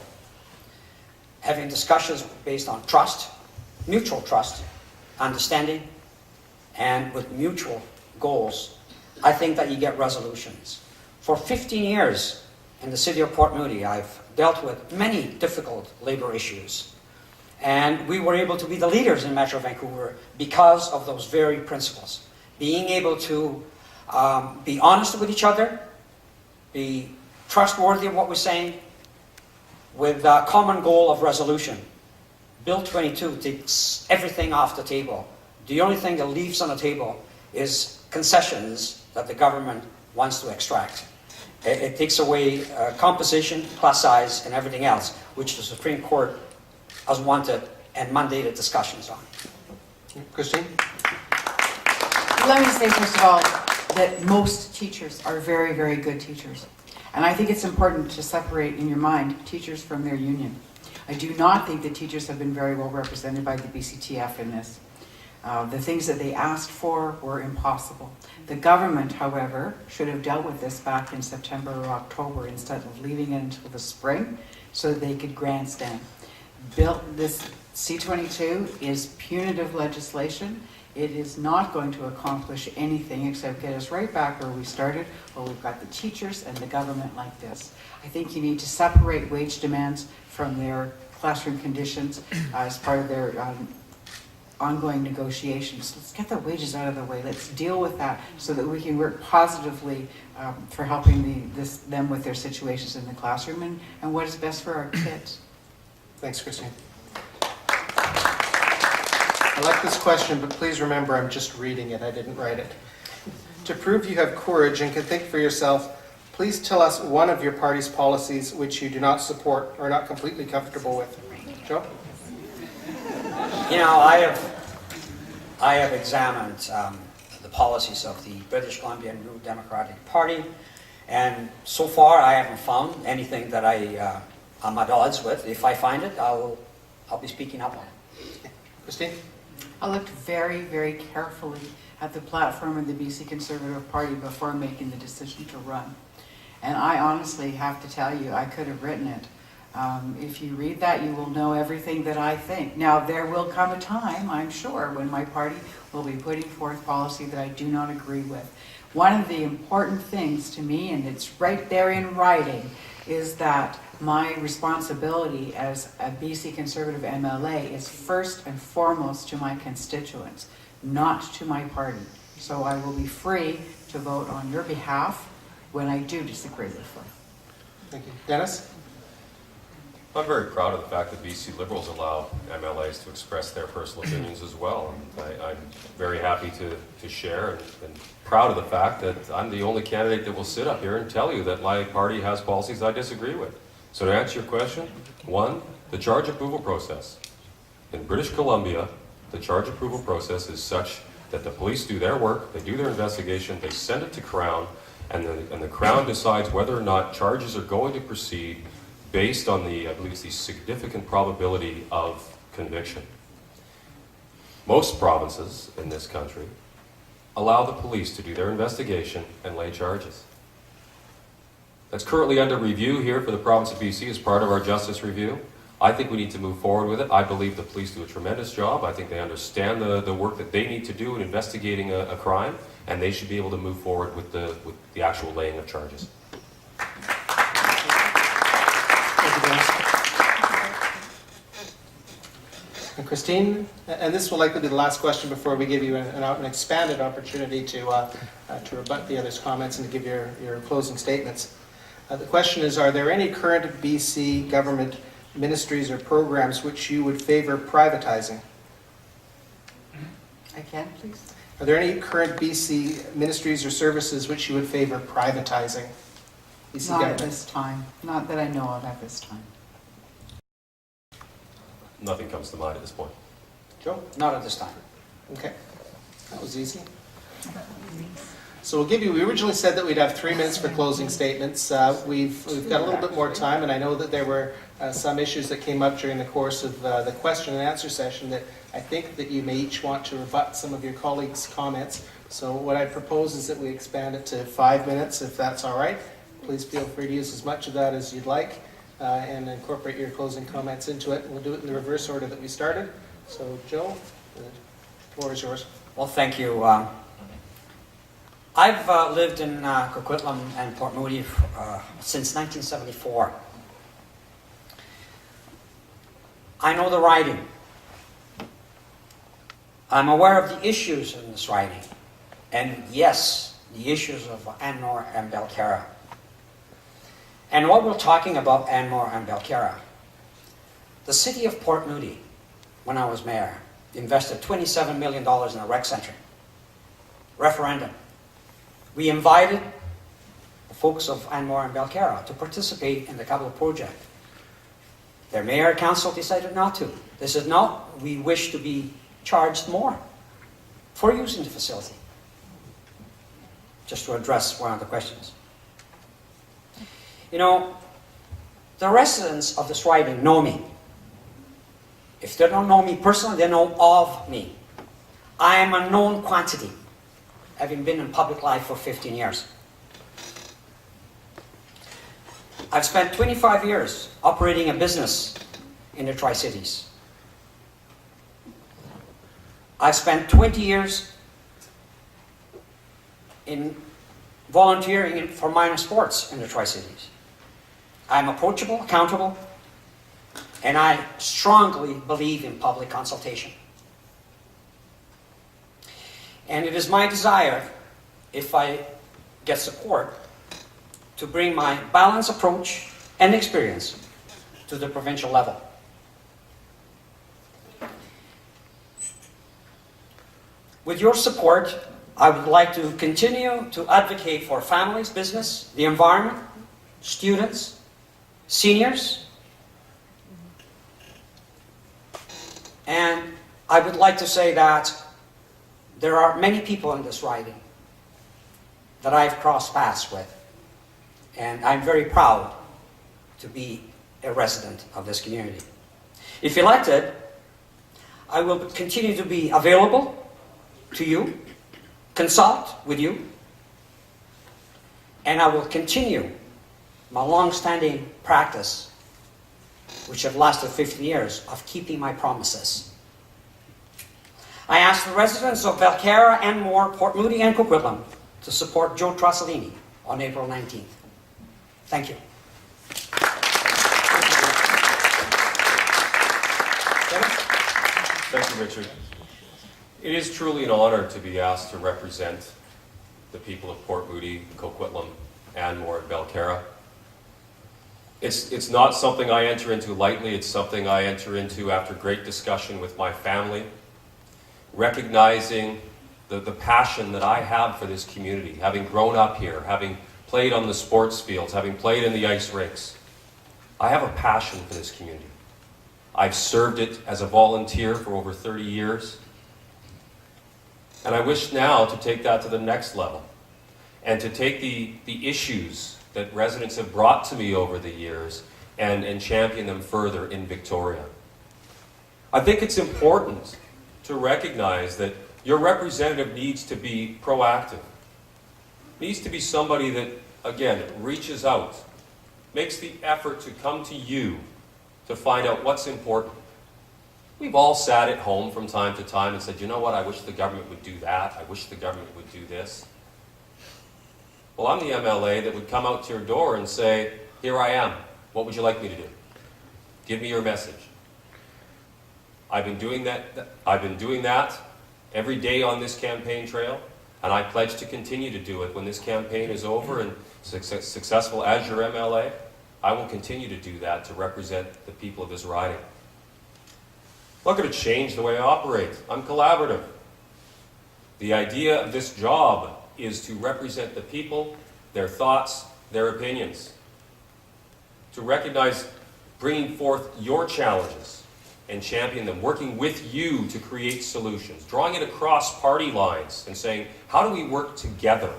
having discussions based on trust, mutual trust, understanding, and with mutual goals, I think that you get resolutions. For 15 years in the city of Port Moody, I've dealt with many difficult labor issues. And we were able to be the leaders in Metro Vancouver because of those very principles. Being able to be honest with each other, be trustworthy of what we're saying, with a common goal of resolution. Bill 22 takes everything off the table. The only thing that leaves on the table is concessions that the government wants to extract. It takes away composition, class size, and everything else, which the Supreme Court has wanted and mandated discussions on. Christine? Let me say, first of all, that most teachers are very, very good teachers. And I think it's important to separate in your mind teachers from their union. I do not think that teachers have been very well represented by the BCTF in this. The things that they asked for were impossible. The government, however, should have dealt with this back in September or October instead of leaving it until the spring so that they could grandstand. This C-22 is punitive legislation. It is not going to accomplish anything except get us right back where we started, where we've got the teachers and the government like this. I think you need to separate wage demands from their classroom conditions as part of their ongoing negotiations. Let's get the wages out of the way. Let's deal with that so that we can work positively for helping them with their situations in the classroom and what is best for our kids. Thanks, Christine. I like this question, but please remember I'm just reading it. I didn't write it. To prove you have courage and can think for yourself, please tell us one of your party's policies which you do not support or are not completely comfortable with. Joe? You know, I have examined the policies of the British Columbia New Democratic Party, and so far I haven't found anything that I'm at odds with. If I find it, I'll be speaking up on it. Christine? I looked very, very carefully at the platform of the BC Conservative Party before making the decision to run. And I honestly have to tell you, I could have written it. If you read that, you will know everything that I think. Now, there will come a time, I'm sure, when my party will be putting forth policy that I do not agree with. One of the important things to me, and it's right there in writing, is that my responsibility as a BC Conservative MLA is first and foremost to my constituents, not to my party. So I will be free to vote on your behalf when I do disagree with them. Thank you. Dennis? I'm very proud of the fact that BC Liberals allow MLAs to express their personal opinions as well. I'm very happy to share and proud of the fact that I'm the only candidate that will sit up here and tell you that my party has policies I disagree with. So to answer your question, one, the charge approval process. In British Columbia, the charge approval process is such that the police do their work, they do their investigation, they send it to Crown, and the Crown decides whether or not charges are going to proceed based on the, I believe it's the significant probability of conviction. Most provinces in this country allow the police to do their investigation and lay charges. That's currently under review here for the province of BC as part of our justice review. I think we need to move forward with it. I believe the police do a tremendous job. I think they understand the work that they need to do in investigating a crime, and they should be able to move forward with the actual laying of charges. And Christine, and this will likely be the last question before we give you an expanded opportunity to rebut the others' comments and to give your closing statements. The question is, are there any current BC government ministries or programs which you would favor privatizing? I can, please? Are there any current BC ministries or services which you would favor privatizing? BC Not government? at this time. Not that I know of at this time. Nothing comes to mind at this point. Joe? Not at this time. Okay, that was easy. So we'll give you, we originally said that we'd have 3 minutes for closing statements. We've got a little bit more time, and I know that there were some issues that came up during the course of the question and answer session that I think that you may each want to rebut some of your colleagues' comments. So what I propose is that we expand it to 5 minutes, if that's all right. Please feel free to use as much of that as you'd like. And incorporate your closing comments into it. We'll do it in the reverse order that we started. So, Joe, the floor is yours. Well, thank you. I've lived in Coquitlam and Port Moody since 1974. I know the riding. I'm aware of the issues in this riding. And yes, the issues of Anmore and Belcarra. And what we're talking about Anmore and Belcarra, the city of Port Moody, when I was mayor, invested $27 million in a rec center. Referendum. We invited the folks of Anmore and Belcarra to participate in the capital project. Their mayor and council decided not to. They said, no, we wish to be charged more for using the facility. Just to address one of the questions. You know, the residents of this riding know me. If they don't know me personally, they know of me. I am a known quantity, having been in public life for 15 years. I've spent 25 years operating a business in the Tri-Cities. I've spent 20 years in volunteering for minor sports in the Tri-Cities. I'm approachable, accountable, and I strongly believe in public consultation. And it is my desire, if I get support, to bring my balanced approach and experience to the provincial level. With your support, I would like to continue to advocate for families, business, the environment, students, seniors, and I would like to say that there are many people in this riding that I've crossed paths with, and I'm very proud to be a resident of this community. If elected, I will continue to be available to you, consult with you, and I will continue my long-standing practice, which have lasted 15 years, of keeping my promises. I ask the residents of Belcarra, Anmore, Port Moody, and Coquitlam to support Joe Trasolini on April 19th. Thank you. Thank you, Richard. It is truly an honor to be asked to represent the people of Port Moody, Coquitlam, Anmore, and Belcarra. It's not something I enter into lightly. It's something I enter into after great discussion with my family, recognizing the passion that I have for this community, having grown up here, having played on the sports fields, having played in the ice rinks. I have a passion for this community. I've served it as a volunteer for over 30 years. And I wish now to take that to the next level and to take the issues that residents have brought to me over the years and champion them further in Victoria. I think it's important to recognize that your representative needs to be proactive, needs to be somebody that, again, reaches out, makes the effort to come to you to find out what's important. We've all sat at home from time to time and said, you know what, I wish the government would do that, I wish the government would do this. Well, I'm the MLA that would come out to your door and say, here I am, what would you like me to do? Give me your message. I've been doing that every day on this campaign trail, and I pledge to continue to do it when this campaign is over and successful as your MLA. I will continue to do that to represent the people of this riding. I'm not going to change the way I operate. I'm collaborative. The idea of this job is to represent the people, their thoughts, their opinions. To recognize bringing forth your challenges and champion them, working with you to create solutions, drawing it across party lines and saying, how do we work together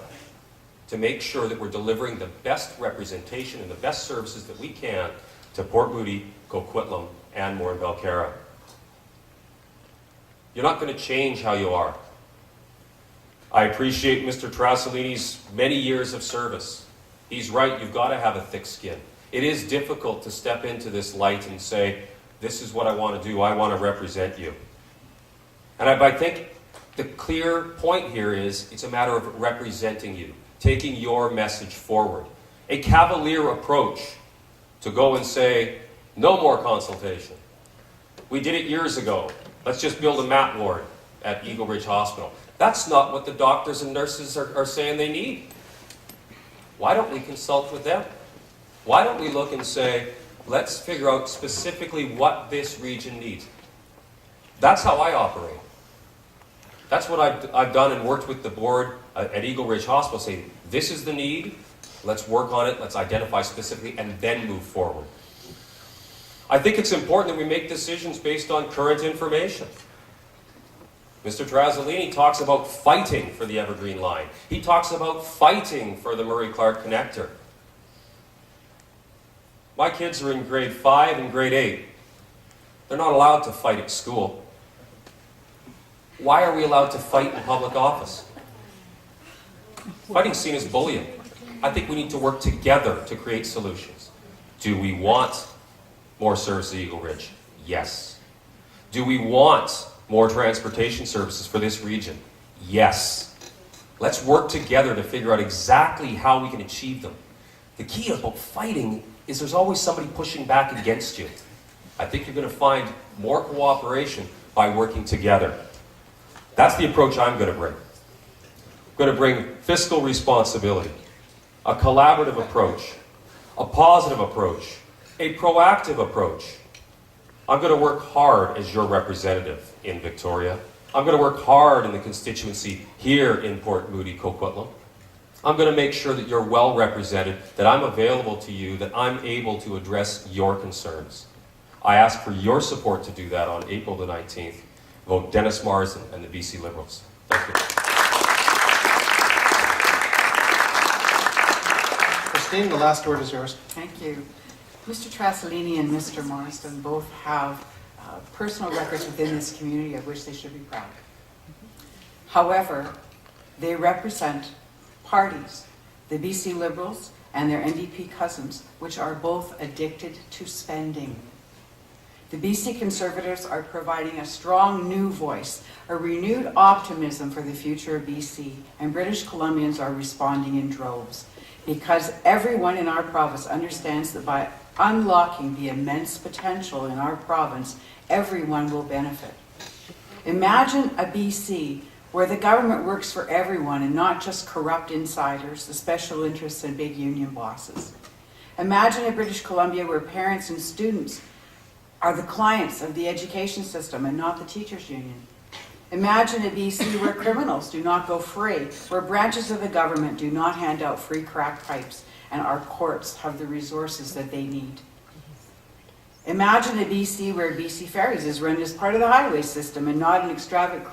to make sure that we're delivering the best representation and the best services that we can to Port Moody, Coquitlam, Anmore, and Belcarra. You're not going to change how you are. I appreciate Mr. Trasolini's many years of service. He's right, you've got to have a thick skin. It is difficult to step into this light and say, this is what I want to do, I want to represent you. And I think the clear point here is it's a matter of representing you, taking your message forward. A cavalier approach to go and say, no more consultation. We did it years ago. Let's just build a mat ward at Eagle Ridge Hospital. That's not what the doctors and nurses are saying they need. Why don't we consult with them? Why don't we look and say, let's figure out specifically what this region needs? That's how I operate. That's what I've done and worked with the board at Eagle Ridge Hospital, saying, this is the need, let's work on it, let's identify specifically, and then move forward. I think it's important that we make decisions based on current information. Mr. Trasolini talks about fighting for the Evergreen Line. He talks about fighting for the Murray-Clark Connector. My kids are in grade 5 and grade 8. They're not allowed to fight at school. Why are we allowed to fight in public office? Fighting's seen as bullying. I think we need to work together to create solutions. Do we want more service at Eagle Ridge? Yes. Do we want more transportation services for this region? Yes. Let's work together to figure out exactly how we can achieve them. The key about fighting is there's always somebody pushing back against you. I think you're going to find more cooperation by working together. That's the approach I'm going to bring. I'm going to bring fiscal responsibility, a collaborative approach, a positive approach, a proactive approach. I'm going to work hard as your representative in Victoria. I'm going to work hard in the constituency here in Port Moody, Coquitlam. I'm going to make sure that you're well represented, that I'm available to you, that I'm able to address your concerns. I ask for your support to do that on April the 19th. Vote Dennis Marsden and the BC Liberals. Thank you. Christine, the last word is yours. Thank you. Mr. Trasolini and Mr. Marsden both have personal records within this community of which they should be proud. However, they represent parties, the BC Liberals and their NDP cousins, which are both addicted to spending. The BC Conservatives are providing a strong new voice, a renewed optimism for the future of BC, and British Columbians are responding in droves because everyone in our province understands that by unlocking the immense potential in our province, everyone will benefit. Imagine a BC where the government works for everyone and not just corrupt insiders, the special interests and big union bosses. Imagine a British Columbia where parents and students are the clients of the education system and not the teachers' union. Imagine a BC where criminals do not go free, where branches of the government do not hand out free crack pipes, and our courts have the resources that they need. Imagine a BC where BC Ferries is run as part of the highway system and not an extravagant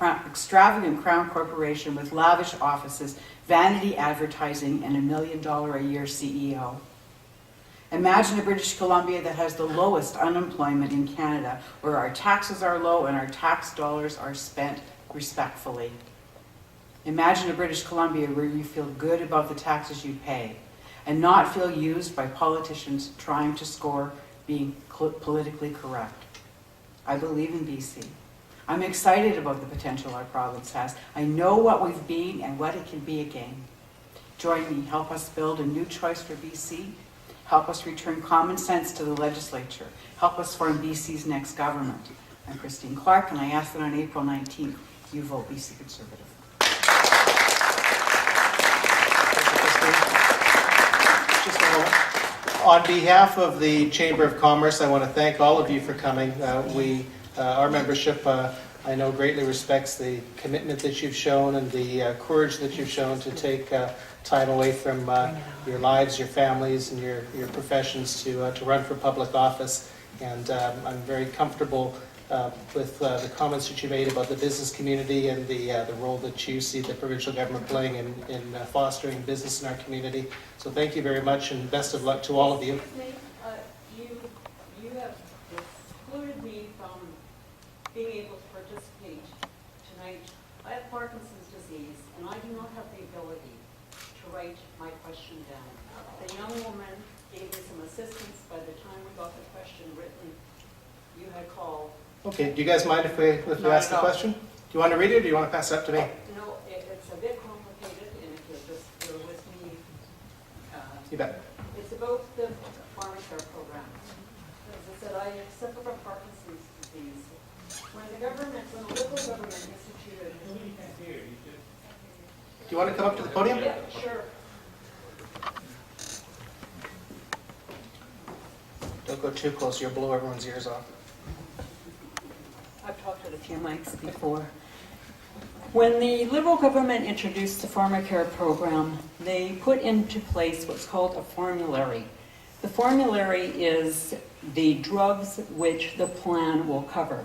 crown corporation with lavish offices, vanity advertising, and $1 million a year CEO. Imagine a British Columbia that has the lowest unemployment in Canada, where our taxes are low and our tax dollars are spent respectfully. Imagine a British Columbia where you feel good about the taxes you pay and not feel used by politicians trying to score being politically correct. I believe in BC. I'm excited about the potential our province has. I know what we've been and what it can be again. Join me, help us build a new choice for BC. Help us return common sense to the legislature. Help us form BC's next government. I'm Christine Clarke, and I ask that on April 19th, you vote BC Conservative. Just a moment. On behalf of the Chamber of Commerce, I want to thank all of you for coming. Our membership, I know, greatly respects the commitment that you've shown and the courage that you've shown to take time away from your lives, your families, and your professions to run for public office. And I'm very comfortable with the comments that you made about the business community and the role that you see the provincial government playing in fostering business in our community. So thank you very much, and best of luck to all of you. You have excluded me from being able to participate tonight. I have Parkinson's disease, and I do not have the ability to write my question down. The young woman gave me some assistance. By the time we got the question written, you had called. Okay, do you guys mind if we ask the question? Do you want to read it, or do you want to pass it up to me? No, it's a bit complicated, and if you'll just bear with me. You bet. It's about the pharmacare program. As I said, I suffer from Parkinson's disease. When the Liberal government instituted... Do you want to come up to the podium? Yeah, sure. Don't go too close, you'll blow everyone's ears off. I've talked at a few mics before. When the Liberal government introduced the pharmacare program, they put into place what's called a formulary. The formulary is the drugs which the plan will cover.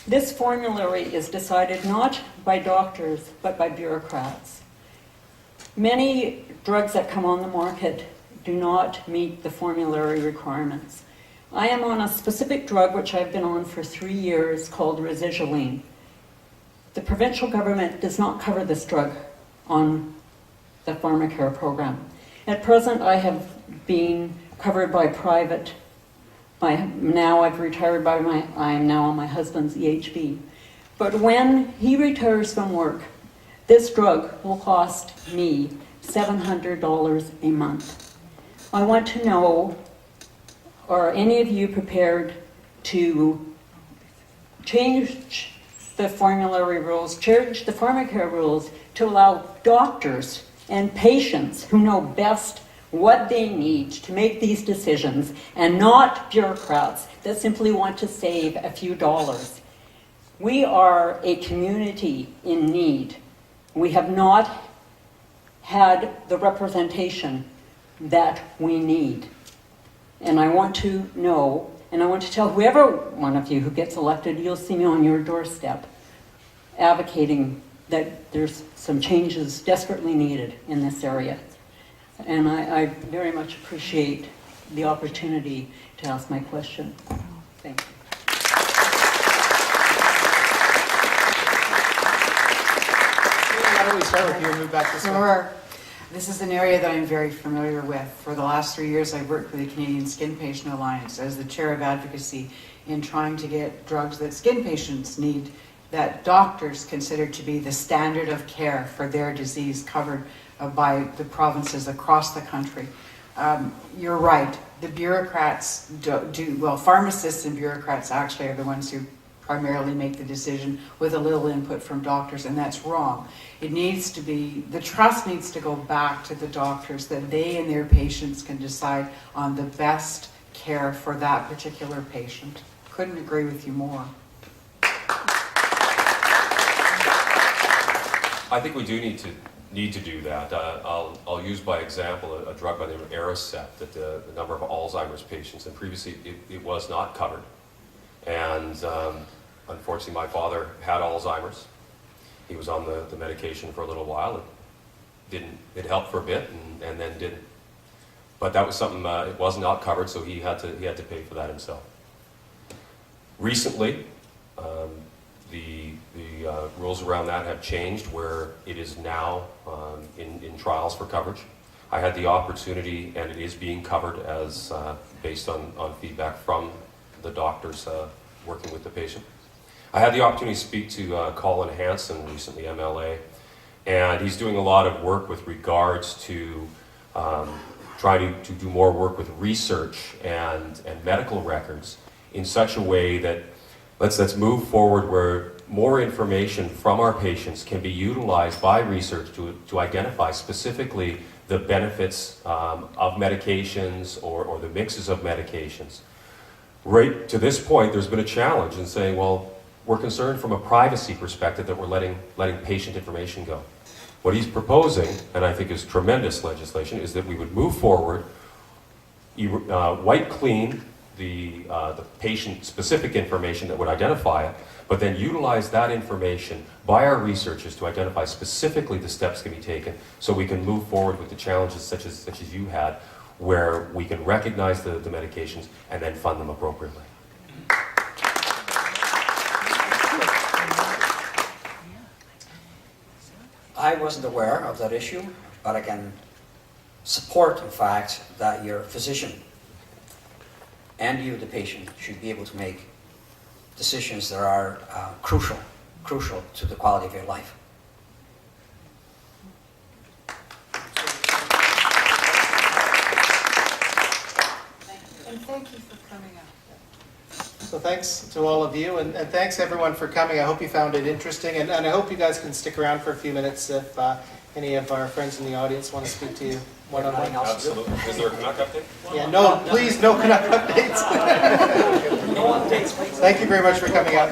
This formulary is decided not by doctors, but by bureaucrats. Many drugs that come on the market do not meet the formulary requirements. I am on a specific drug which I've been on for 3 years called residualine. The provincial government does not cover this drug on the pharmacare program. At present, I have been covered by private. Now I've retired I am now on my husband's EHB. But when he retires from work, this drug will cost me $700 a month. I want to know, are any of you prepared to change the formulary rules, change the pharmacare rules to allow doctors and patients who know best what they need to make these decisions, and not bureaucrats that simply want to save a few dollars? We are a community in need. We have not had the representation that we need. And I want to know, and I want to tell whoever one of you who gets elected, you'll see me on your doorstep advocating that there's some changes desperately needed in this area. And I very much appreciate the opportunity to ask my question. Thank you. Why don't we start with you and move back this way? Sure. This is an area that I'm very familiar with. For the last 3 years, I've worked with the Canadian Skin Patient Alliance as the chair of advocacy in trying to get drugs that skin patients need, that doctors consider to be the standard of care for their disease, covered by the provinces across the country. You're right. The bureaucrats well, pharmacists and bureaucrats actually are the ones who primarily make the decision with a little input from doctors, and that's wrong. It needs to be, the trust needs to go back to the doctors, that they and their patients can decide on the best care for that particular patient. Couldn't agree with you more. I think we do need to do that. I'll use by example a drug by the name of Aricept, that the number of Alzheimer's patients, and previously it was not covered. And unfortunately my father had Alzheimer's. He was on the medication for a little while. It helped for a bit and then didn't. But that was something, it was not covered, so he had to pay for that himself. Recently, the rules around that have changed, where it is now in trials for coverage. I had the opportunity, and it is being covered as based on feedback from the doctors working with the patient. I had the opportunity to speak to Colin Hanson, recently MLA, and he's doing a lot of work with regards to trying to do more work with research and medical records in such a way that let's move forward where more information from our patients can be utilized by research to identify specifically the benefits of medications or the mixes of medications. Right to this point, there's been a challenge in saying, well, we're concerned from a privacy perspective that we're letting patient information go. What he's proposing, and I think is tremendous legislation, is that we would move forward, wipe clean the patient-specific information that would identify it, but then utilize that information by our researchers to identify specifically the steps that can be taken so we can move forward with the challenges such as you had, where we can recognize the medications and then fund them appropriately. I wasn't aware of that issue, but I can support the fact that your physician and you, the patient, should be able to make decisions that are crucial to the quality of your life. And thank you for coming up. So thanks to all of you, and thanks everyone for coming. I hope you found it interesting, and I hope you guys can stick around for a few minutes if any of our friends in the audience want to speak to you one-on-one. Absolutely. Is there a Canuck update? Yeah, no, please, no Canuck updates. No updates, please. Thank you very much for coming out.